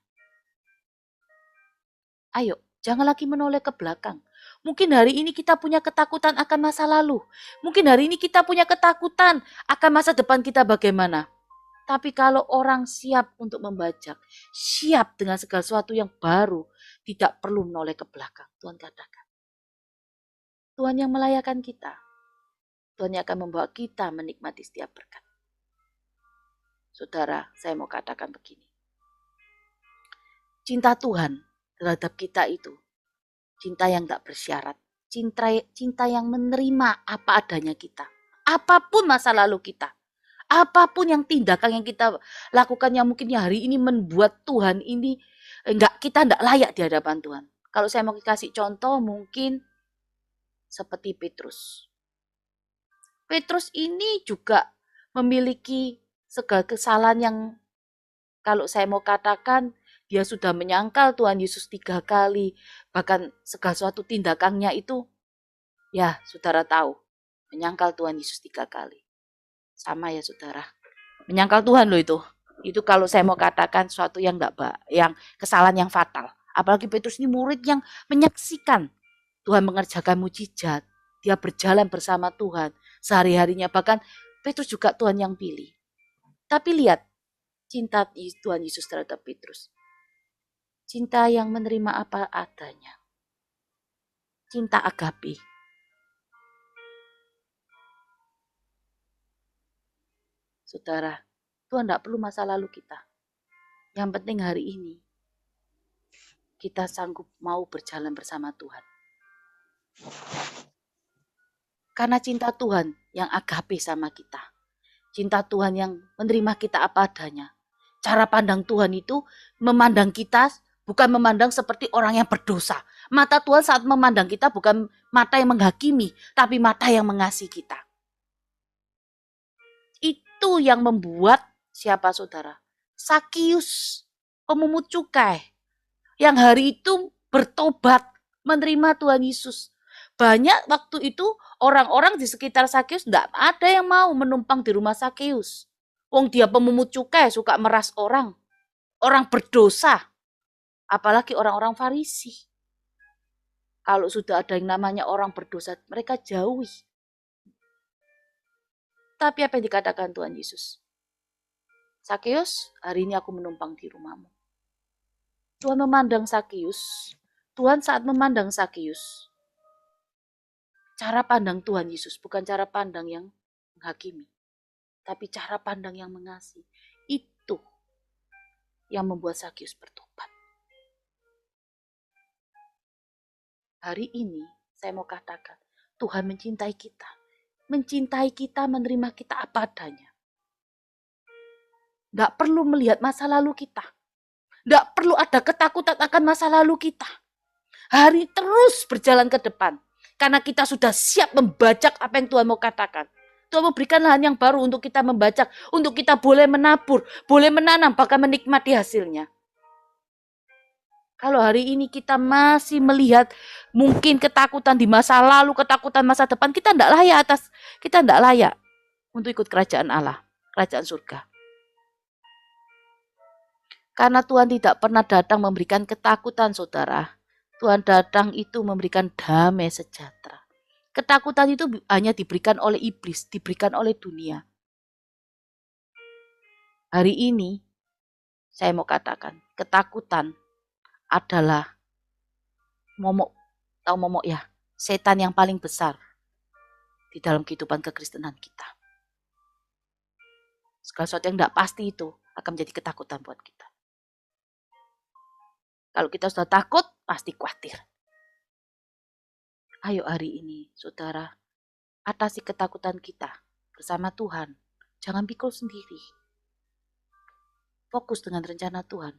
Ayo, jangan lagi menoleh ke belakang. Mungkin hari ini kita punya ketakutan akan masa lalu. Mungkin hari ini kita punya ketakutan akan masa depan kita bagaimana. Tapi kalau orang siap untuk membajak, siap dengan segala sesuatu yang baru, tidak perlu menoleh ke belakang. Tuhan katakan. Tuhan yang melayakan kita. Tuhan yang akan membawa kita menikmati setiap berkat. Saudara, saya mau katakan begini. Cinta Tuhan terhadap kita itu cinta yang tak bersyarat. Cinta yang menerima apa adanya kita. Apapun masa lalu kita. Apapun yang tindakan yang kita lakukan yang mungkin hari ini membuat Tuhan ini kita enggak layak di hadapan Tuhan. Kalau saya mau kasih contoh mungkin seperti Petrus. Petrus ini juga memiliki segala kesalahan yang kalau saya mau katakan dia sudah menyangkal Tuhan Yesus 3 kali. Bahkan segala suatu tindakannya itu ya saudara tahu. Menyangkal Tuhan Yesus 3 kali. Sama ya saudara. Menyangkal Tuhan loh itu. Itu kalau saya mau katakan suatu yang yang kesalahan yang fatal. Apalagi Petrus ini murid yang menyaksikan Tuhan mengerjakan mujizat. Dia berjalan bersama Tuhan sehari-harinya. Bahkan Petrus juga Tuhan yang pilih. Tapi lihat cinta Tuhan Yesus terhadap Petrus. Cinta yang menerima apa adanya. Cinta agape. Saudara, Tuhan tidak perlu masa lalu kita. Yang penting hari ini, kita sanggup mau berjalan bersama Tuhan. Karena cinta Tuhan yang agape sama kita. Cinta Tuhan yang menerima kita apa adanya. Cara pandang Tuhan itu memandang kita bukan memandang seperti orang yang berdosa. Mata Tuhan saat memandang kita bukan mata yang menghakimi, tapi mata yang mengasihi kita. Itu yang membuat siapa saudara? Sakius, pemungut cukai, yang hari itu bertobat, menerima Tuhan Yesus. Banyak waktu itu orang-orang di sekitar Sakius tidak ada yang mau menumpang di rumah Sakius. Wong dia pemungut cukai, suka meras orang berdosa, apalagi orang-orang Farisi. Kalau sudah ada yang namanya orang berdosa, mereka jauhi. Tapi apa yang dikatakan Tuhan Yesus? Sakius, hari ini aku menumpang di rumahmu. Tuhan memandang Sakius. Tuhan saat memandang Sakius, cara pandang Tuhan Yesus bukan cara pandang yang menghakimi, tapi cara pandang yang mengasihi. Itu yang membuat Sakius bertobat. Hari ini saya mau katakan, Tuhan mencintai kita. Mencintai kita, menerima kita apa adanya. Tidak perlu melihat masa lalu kita. Tidak perlu ada ketakutan akan masa lalu kita. Hari terus berjalan ke depan. Karena kita sudah siap membajak apa yang Tuhan mau katakan. Tuhan memberikan lahan yang baru untuk kita membajak. Untuk kita boleh menabur, boleh menanam, bahkan menikmati hasilnya. Kalau hari ini kita masih melihat mungkin ketakutan di masa lalu, ketakutan masa depan, kita tidak layak untuk ikut kerajaan Allah, kerajaan surga. Karena Tuhan tidak pernah datang memberikan ketakutan, saudara. Tuhan datang itu memberikan damai sejahtera. Ketakutan itu hanya diberikan oleh iblis, diberikan oleh dunia. Hari ini, saya mau katakan, ketakutan adalah momok ya, setan yang paling besar di dalam kehidupan kekristenan kita. Segala sesuatu yang tidak pasti itu akan menjadi ketakutan buat kita. Kalau kita sudah takut, pasti khawatir. Ayo hari ini, saudara, atasi ketakutan kita bersama Tuhan. Jangan pikul sendiri. Fokus dengan rencana Tuhan.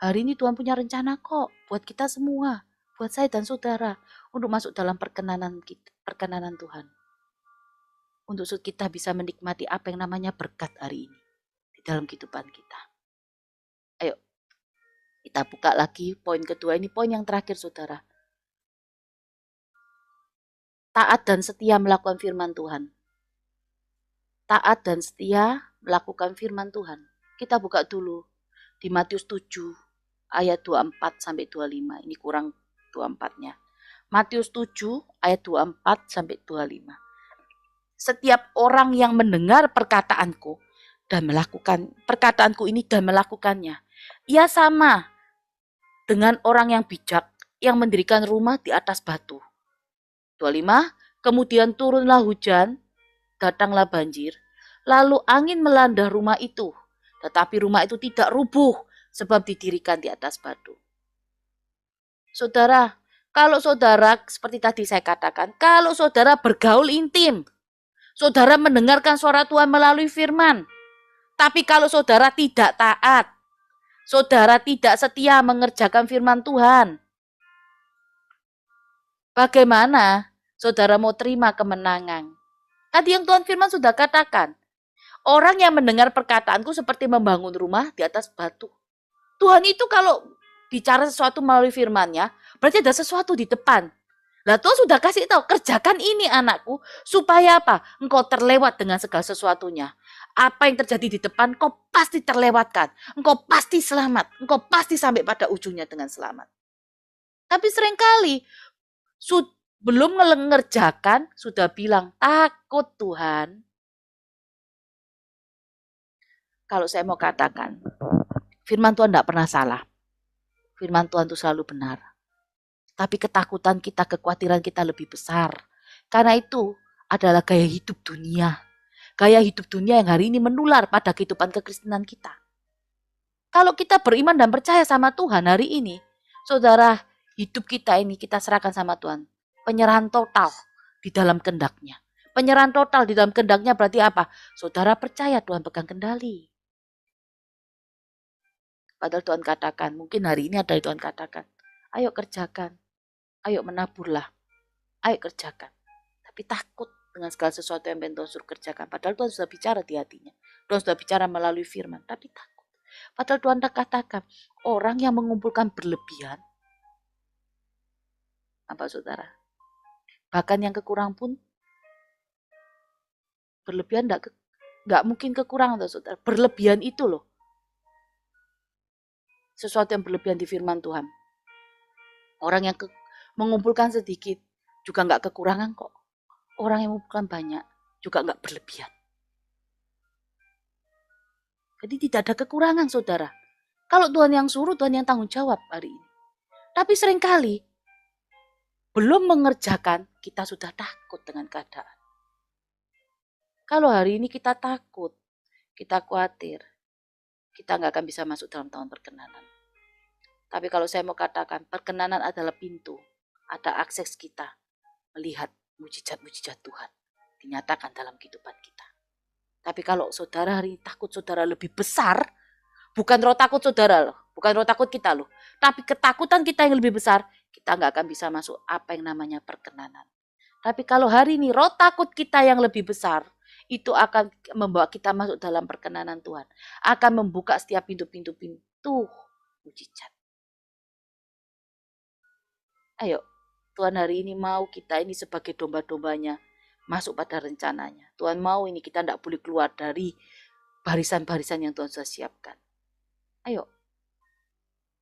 Hari ini Tuhan punya rencana kok buat kita semua, buat saya dan saudara, untuk masuk dalam perkenanan Tuhan. Untuk kita bisa menikmati apa yang namanya berkat hari ini di dalam kehidupan kita. Ayo, kita buka lagi poin kedua, ini poin yang terakhir saudara. Taat dan setia melakukan firman Tuhan. Taat dan setia melakukan firman Tuhan. Kita buka dulu di Matius 7 ayat 24 sampai 25. Ini kurang 24-nya. Matius 7 ayat 24 sampai 25. Setiap orang yang mendengar perkataanku dan melakukan perkataanku ini dan melakukannya, ia sama dengan orang yang bijak yang mendirikan rumah di atas batu. 25. Kemudian turunlah hujan, datanglah banjir, lalu angin melanda rumah itu, tetapi rumah itu tidak rubuh sebab didirikan di atas batu. Saudara, kalau saudara seperti tadi saya katakan, kalau saudara bergaul intim, saudara mendengarkan suara Tuhan melalui firman, tapi kalau saudara tidak taat, saudara tidak setia mengerjakan firman Tuhan, bagaimana saudara mau terima kemenangan? Tadi yang Tuhan firman sudah katakan, orang yang mendengar perkataanku seperti membangun rumah di atas batu. Tuhan itu kalau bicara sesuatu melalui firman-Nya, berarti ada sesuatu di depan. Lah Tuhan sudah kasih tahu, kerjakan ini anakku, supaya apa? Engkau terlewat dengan segala sesuatunya. Apa yang terjadi di depan, kau pasti terlewatkan. Engkau pasti selamat. Engkau pasti sampai pada ujungnya dengan selamat. Tapi seringkali, belum mengerjakan, sudah bilang, takut Tuhan. Kalau saya mau katakan, firman Tuhan tidak pernah salah. Firman Tuhan itu selalu benar. Tapi ketakutan kita, kekhawatiran kita lebih besar. Karena itu adalah gaya hidup dunia. Gaya hidup dunia yang hari ini menular pada kehidupan kekristenan kita. Kalau kita beriman dan percaya sama Tuhan hari ini, saudara, hidup kita ini kita serahkan sama Tuhan. Penyerahan total di dalam kehendak-Nya. Penyerahan total di dalam kehendak-Nya berarti apa? Saudara percaya Tuhan pegang kendali. Padahal Tuhan katakan, mungkin hari ini ada Tuhan katakan, ayo kerjakan, ayo menaburlah, ayo kerjakan. Tapi takut dengan segala sesuatu yang Tuhan suruh kerjakan. Padahal Tuhan sudah bicara di hatinya. Tuhan sudah bicara melalui firman, tapi takut. Padahal Tuhan katakan, orang yang mengumpulkan berlebihan, apa saudara? Bahkan yang kekurang pun, berlebihan enggak mungkin kekurangan, saudara. Berlebihan itu loh. Sesuatu yang berlebihan di firman Tuhan. Orang yang mengumpulkan sedikit juga enggak kekurangan kok. Orang yang mengumpulkan banyak juga enggak berlebihan. Jadi tidak ada kekurangan, saudara. Kalau Tuhan yang suruh, Tuhan yang tanggung jawab hari ini. Tapi seringkali belum mengerjakan, kita sudah takut dengan keadaan. Kalau hari ini kita takut, kita khawatir, kita nggak akan bisa masuk dalam tahun perkenanan. Tapi kalau saya mau katakan, perkenanan adalah pintu, ada akses kita melihat mujizat-mujizat Tuhan dinyatakan dalam kehidupan kita. Tapi kalau saudara hari ini takut saudara lebih besar, bukan roh takut saudara loh, bukan roh takut kita loh, tapi ketakutan kita yang lebih besar, kita nggak akan bisa masuk apa yang namanya perkenanan. Tapi kalau hari ini roh takut kita yang lebih besar, itu akan membawa kita masuk dalam perkenanan Tuhan. Akan membuka setiap pintu-pintu mujizat. Ayo, Tuhan hari ini mau kita ini sebagai domba-dombanya masuk pada rencananya. Tuhan mau ini kita tidak boleh keluar dari barisan-barisan yang Tuhan sudah siapkan. Ayo,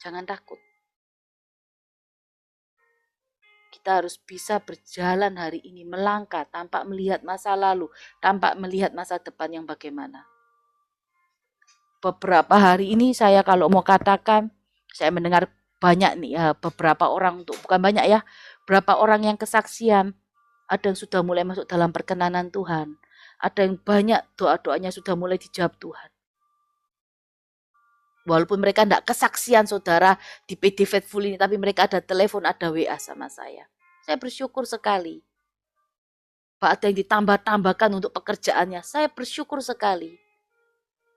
jangan takut. Kita harus bisa berjalan hari ini, melangkah tanpa melihat masa lalu, tanpa melihat masa depan yang bagaimana. Beberapa hari ini saya kalau mau katakan, saya mendengar banyak nih ya, beberapa orang, bukan banyak ya, berapa orang yang kesaksian, ada yang sudah mulai masuk dalam perkenanan Tuhan, ada yang banyak doa-doanya sudah mulai dijawab Tuhan. Walaupun mereka tidak kesaksian saudara di PD Faithful ini, tapi mereka ada telepon, ada WA sama saya. Saya bersyukur sekali. Pak ada yang ditambah-tambahkan untuk pekerjaannya. Saya bersyukur sekali.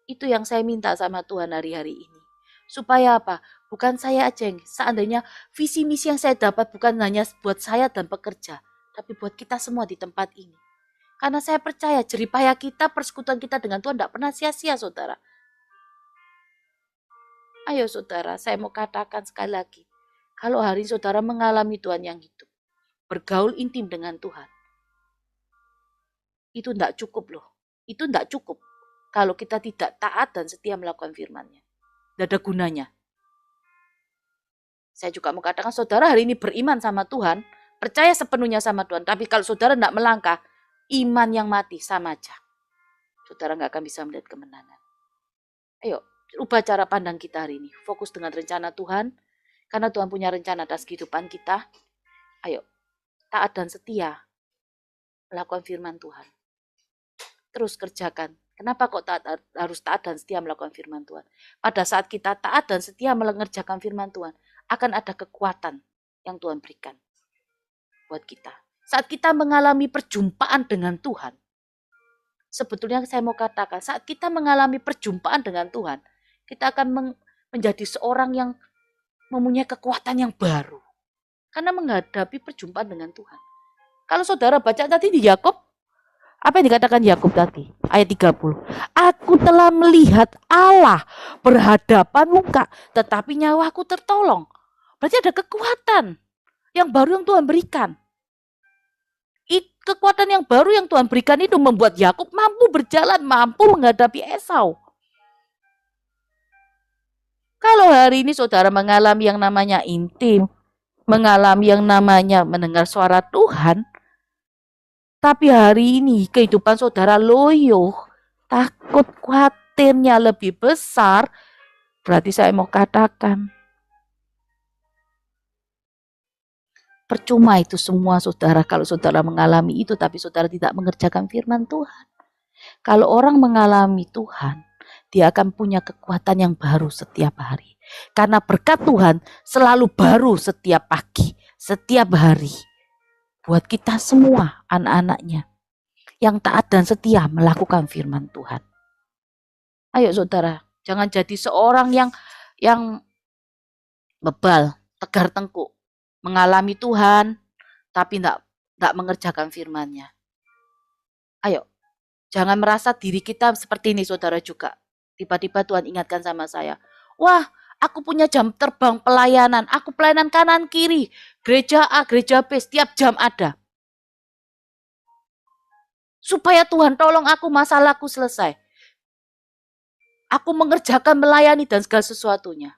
Itu yang saya minta sama Tuhan hari-hari ini. Supaya apa? Bukan saya aja yang, seandainya visi misi yang saya dapat bukan hanya buat saya dan pekerja, tapi buat kita semua di tempat ini. Karena saya percaya jeripaya kita, persekutuan kita dengan Tuhan tidak pernah sia-sia saudara. Ayo saudara, saya mau katakan sekali lagi. Kalau hari ini saudara mengalami Tuhan yang hidup, bergaul intim dengan Tuhan, itu tidak cukup loh. Itu tidak cukup kalau kita tidak taat dan setia melakukan firman-Nya. Tidak ada gunanya. Saya juga mau katakan saudara hari ini beriman sama Tuhan, percaya sepenuhnya sama Tuhan. Tapi kalau saudara tidak melangkah, iman yang mati sama aja. Saudara nggak akan bisa melihat kemenangan. Ayo, ubah cara pandang kita hari ini. Fokus dengan rencana Tuhan. Karena Tuhan punya rencana atas kehidupan kita. Ayo, taat dan setia melakukan firman Tuhan. Terus kerjakan. Kenapa kok harus taat dan setia melakukan firman Tuhan? Pada saat kita taat dan setia mengerjakan firman Tuhan, akan ada kekuatan yang Tuhan berikan buat kita. Saat kita mengalami perjumpaan dengan Tuhan, sebetulnya saya mau katakan, saat kita mengalami perjumpaan dengan Tuhan, kita akan menjadi seorang yang mempunyai kekuatan yang baru. Karena menghadapi perjumpaan dengan Tuhan. Kalau saudara baca tadi di Yakub, apa yang dikatakan Yakub tadi? Ayat 30. Aku telah melihat Allah berhadapan muka, tetapi nyawaku tertolong. Berarti ada kekuatan yang baru yang Tuhan berikan. Kekuatan yang baru yang Tuhan berikan itu membuat Yakub mampu berjalan, mampu menghadapi Esau. Kalau hari ini saudara mengalami yang namanya intim, mengalami yang namanya mendengar suara Tuhan, tapi hari ini kehidupan saudara loyo, takut, khawatirnya lebih besar, berarti saya mau katakan, percuma itu semua saudara kalau saudara mengalami itu tapi saudara tidak mengerjakan firman Tuhan. Kalau orang mengalami Tuhan, dia akan punya kekuatan yang baru setiap hari. Karena berkat Tuhan selalu baru setiap pagi, setiap hari. Buat kita semua anak-anaknya yang taat dan setia melakukan firman Tuhan. Ayo saudara, jangan jadi seorang yang yang bebal, tegar tengkuk, mengalami Tuhan, tapi tidak mengerjakan firman-Nya. Ayo, jangan merasa diri kita seperti ini, saudara juga. Tiba-tiba Tuhan ingatkan sama saya, wah, aku punya jam terbang pelayanan, aku pelayanan kanan kiri, gereja A, gereja B, setiap jam ada. Supaya Tuhan tolong aku, masalahku selesai. Aku mengerjakan, melayani, dan segala sesuatunya.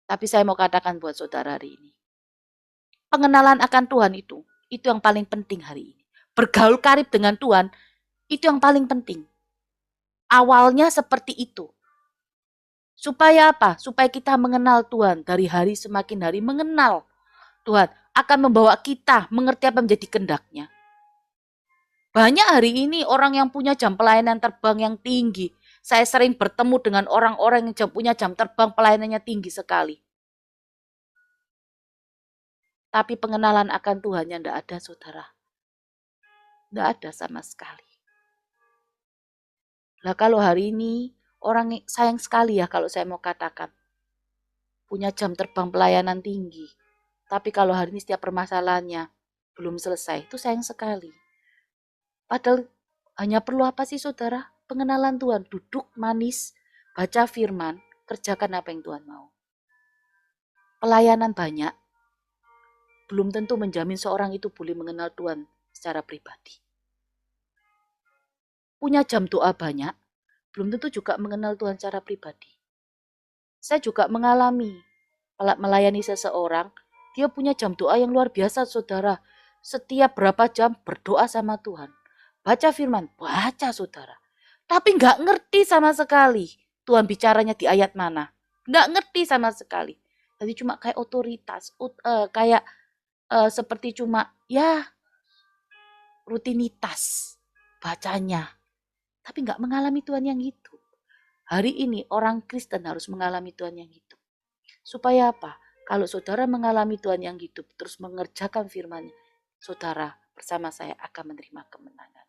Tapi saya mau katakan buat saudara hari ini, pengenalan akan Tuhan itu yang paling penting hari ini. Bergaul karib dengan Tuhan, itu yang paling penting. Awalnya seperti itu. Supaya apa? Supaya kita mengenal Tuhan. Dari hari semakin hari mengenal Tuhan. Akan membawa kita mengerti apa menjadi kehendak-Nya. Banyak hari ini orang yang punya jam pelayanan terbang yang tinggi. Saya sering bertemu dengan orang-orang yang punya jam terbang pelayanannya tinggi sekali. Tapi pengenalan akan Tuhannya tidak ada, saudara. Tidak ada sama sekali. Nah, kalau hari ini orang sayang sekali ya kalau saya mau katakan. Punya jam terbang pelayanan tinggi. Tapi kalau hari ini setiap permasalahannya belum selesai, itu sayang sekali. Padahal hanya perlu apa sih saudara? Pengenalan Tuhan, duduk manis, baca firman, kerjakan apa yang Tuhan mau. Pelayanan banyak, belum tentu menjamin seorang itu boleh mengenal Tuhan secara pribadi. Punya jam doa banyak, belum tentu juga mengenal Tuhan secara pribadi. Saya juga mengalami melayani seseorang, dia punya jam doa yang luar biasa, saudara. Setiap berapa jam berdoa sama Tuhan. Baca firman, baca saudara. Tapi nggak ngerti sama sekali Tuhan bicaranya di ayat mana. Nggak ngerti sama sekali. Jadi cuma kayak otoritas, kayak seperti cuma ya rutinitas bacanya. Tapi nggak mengalami Tuhan yang gitu. Hari ini orang Kristen harus mengalami Tuhan yang gitu. Supaya apa? Kalau saudara mengalami Tuhan yang gitu, terus mengerjakan firman-Nya, saudara bersama saya akan menerima kemenangan.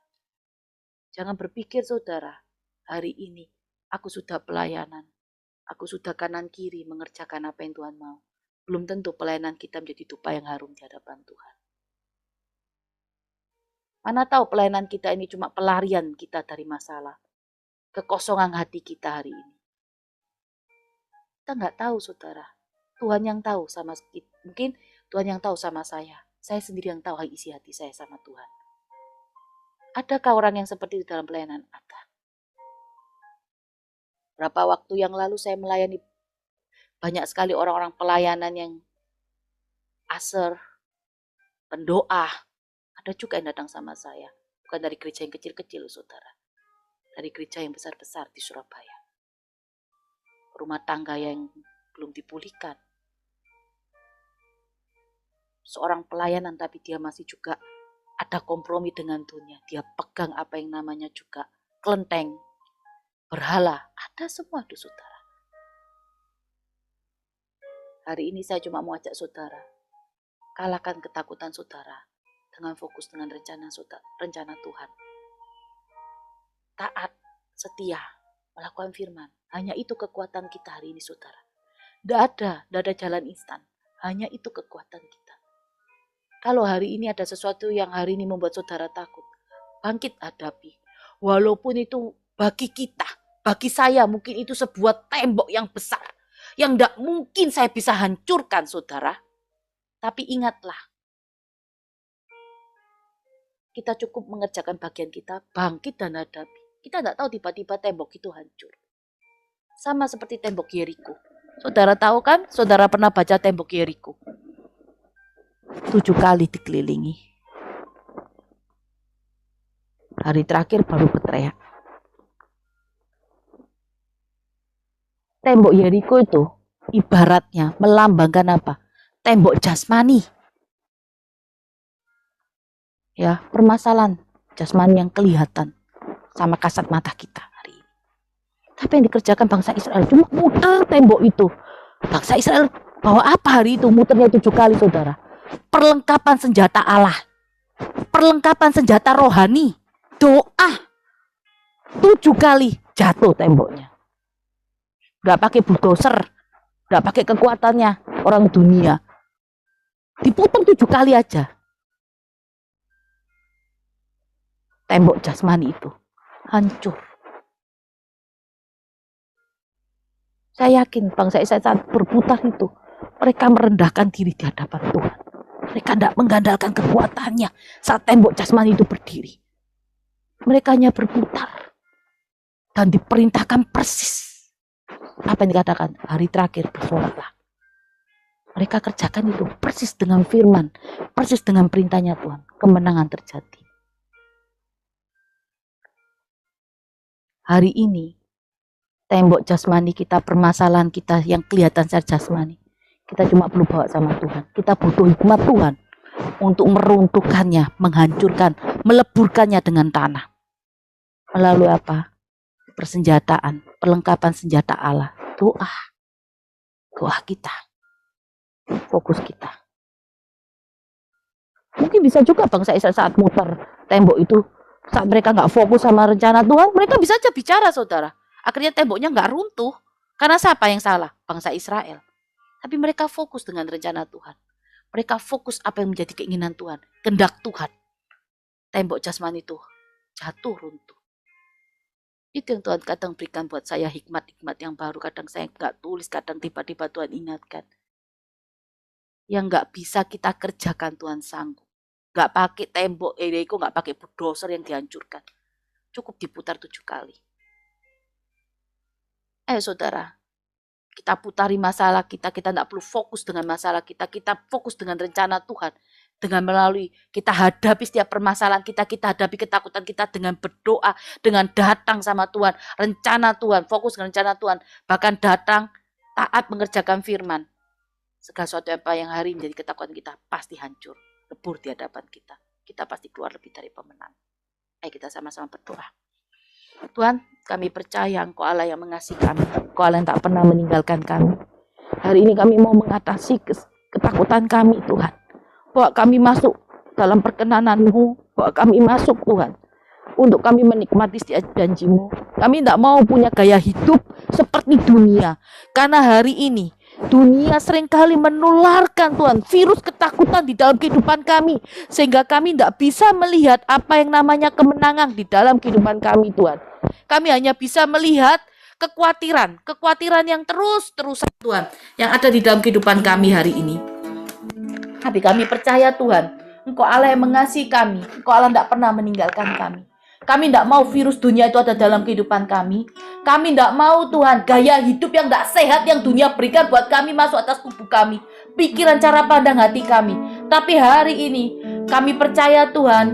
Jangan berpikir saudara, hari ini aku sudah pelayanan, aku sudah kanan kiri mengerjakan apa yang Tuhan mau. Belum tentu pelayanan kita menjadi dupa yang harum di hadapan Tuhan. Mana tahu pelayanan kita ini cuma pelarian kita dari masalah, kekosongan hati kita hari ini. Kita nggak tahu saudara. Tuhan yang tahu sama kita. Mungkin Tuhan yang tahu sama saya. Saya sendiri yang tahu isi hati saya sama Tuhan. Adakah orang yang seperti itu dalam pelayanan? Ada. Berapa waktu yang lalu saya melayani banyak sekali orang-orang pelayanan yang aser, pendoa. Ada juga yang datang sama saya. Bukan dari gereja yang kecil-kecil, saudara. Dari gereja yang besar-besar di Surabaya. Rumah tangga yang belum dipulihkan. Seorang pelayanan tapi dia masih juga ada kompromi dengan dunia. Dia pegang apa yang namanya juga kelenteng, berhala. Ada semua itu saudara. Hari ini saya cuma mau ajak saudara. Kalahkan ketakutan saudara dengan fokus dengan rencana Tuhan. Taat, setia, melakukan firman. Hanya itu kekuatan kita hari ini saudara. Tidak ada jalan instan. Hanya itu kekuatan kita. Kalau hari ini ada sesuatu yang hari ini membuat saudara takut, bangkit hadapi. Walaupun itu bagi kita, bagi saya mungkin itu sebuah tembok yang besar. Yang tidak mungkin saya bisa hancurkan saudara. Tapi ingatlah, kita cukup mengerjakan bagian kita, bangkit dan hadapi. Kita tidak tahu tiba-tiba tembok itu hancur. Sama seperti tembok Yeriko. Saudara tahu kan? Saudara pernah baca tembok Yeriko? 7 kali dikelilingi. Hari terakhir baru berteriak. Tembok Yeriko itu ibaratnya melambangkan apa? Tembok jasmani. Ya, permasalahan jasmani yang kelihatan sama kasat mata kita hari ini. Tapi yang dikerjakan bangsa Israel cuma muter tembok itu. Bangsa Israel bawa apa hari itu? Muternya 7 kali saudara. Perlengkapan senjata Allah. Perlengkapan senjata rohani. Doa. 7 kali jatuh temboknya. Nggak pakai bulldozer, nggak pakai kekuatannya orang dunia. Diputar 7 kali aja. Tembok jasmani itu hancur. Saya yakin bangsa Israel saat berputar itu, mereka merendahkan diri di hadapan Tuhan. Mereka tidak mengandalkan kekuatannya saat tembok jasmani itu berdiri. Mereka hanya berputar dan diperintahkan persis apa yang dikatakan, hari terakhir bersoraklah. Mereka kerjakan itu persis dengan firman, persis dengan perintahnya Tuhan. Kemenangan terjadi. Hari ini, tembok jasmani kita, permasalahan kita yang kelihatan secara jasmani, kita cuma perlu bawa sama Tuhan. Kita butuh hikmat Tuhan untuk meruntuhkannya, menghancurkan, meleburkannya dengan tanah. Melalui apa? Persenjataan, perlengkapan senjata Allah. Doa. Doa kita. Fokus kita. Mungkin bisa juga bangsa Israel saat muter tembok itu, saat mereka nggak fokus sama rencana Tuhan, mereka bisa aja bicara, saudara. Akhirnya temboknya nggak runtuh. Karena siapa yang salah? Bangsa Israel. Tapi mereka fokus dengan rencana Tuhan. Mereka fokus apa yang menjadi keinginan Tuhan. Kehendak Tuhan. Tembok jasmani itu jatuh runtuh. Itu yang Tuhan kadang berikan buat saya, hikmat-hikmat yang baru. Kadang saya nggak tulis, kadang tiba-tiba Tuhan ingatkan. Yang nggak bisa kita kerjakan Tuhan sanggup. Nggak pakai tembok, itu nggak pakai bulldozer yang dihancurkan. Cukup diputar 7 kali. Ayo saudara, kita putari masalah kita tidak perlu fokus dengan masalah kita fokus dengan rencana Tuhan. Dengan melalui kita hadapi setiap permasalahan kita hadapi ketakutan kita dengan berdoa, dengan datang sama Tuhan, rencana Tuhan, fokus dengan rencana Tuhan. Bahkan datang, taat mengerjakan firman. Segala sesuatu apa yang hari menjadi ketakutan kita pasti hancur, lebur di hadapan kita. Kita pasti keluar lebih dari pemenang. Ayo kita sama-sama berdoa. Tuhan, kami percaya Engkau Allah yang mengasihi kami. Engkau Allah yang tak pernah meninggalkan kami. Hari ini kami mau mengatasi ketakutan kami, Tuhan. Bawa kami masuk dalam perkenanan-Mu. Bawa kami masuk, Tuhan. Untuk kami menikmati setiap janji-Mu. Kami tidak mau punya gaya hidup seperti dunia. Karena hari ini dunia seringkali menularkan, Tuhan, virus ketakutan di dalam kehidupan kami. Sehingga kami tidak bisa melihat apa yang namanya kemenangan di dalam kehidupan kami, Tuhan. Kami hanya bisa melihat kekhawatiran yang terus-terusan, Tuhan, yang ada di dalam kehidupan kami hari ini. Tapi kami percaya, Tuhan, Engkau Allah yang mengasihi kami. Engkau Allah tidak pernah meninggalkan kami. Kami tidak mau virus dunia itu ada dalam kehidupan kami. Kami tidak mau, Tuhan, gaya hidup yang tidak sehat yang dunia berikan buat kami masuk atas tubuh kami. Pikiran, cara pandang hati kami. Tapi hari ini kami percaya, Tuhan,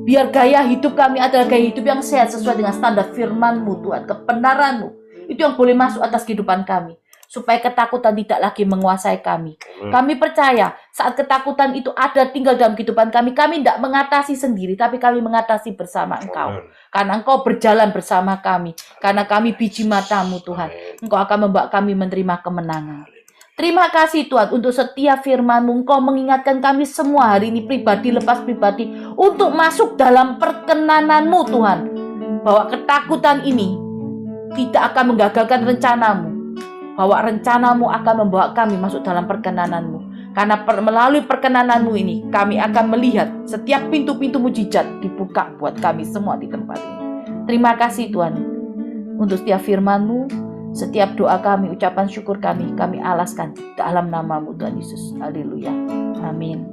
biar gaya hidup kami adalah gaya hidup yang sehat sesuai dengan standar firman-Mu, Tuhan, kebenaran-Mu. Itu yang boleh masuk atas kehidupan kami. Supaya ketakutan tidak lagi menguasai kami. Kami percaya saat ketakutan itu ada tinggal dalam kehidupan kami tidak mengatasi sendiri, tapi kami mengatasi bersama Engkau. Karena Engkau berjalan bersama kami. Karena kami biji mata-Mu, Tuhan. Engkau akan membawa kami menerima kemenangan. Terima kasih, Tuhan, untuk setiap firman-Mu. Engkau mengingatkan kami semua hari ini, pribadi lepas pribadi, untuk masuk dalam perkenanan-Mu, Tuhan. Bahwa ketakutan ini tidak akan menggagalkan rencana-Mu. Bahwa rencana-Mu akan membawa kami masuk dalam perkenanan-Mu. Karena melalui perkenanan-Mu ini, kami akan melihat setiap pintu-pintu mujizat dibuka buat kami semua di tempat ini. Terima kasih, Tuhan, untuk setiap firman-Mu, setiap doa kami, ucapan syukur kami alaskan dalam nama-Mu, Tuhan Yesus. Haleluya. Amin.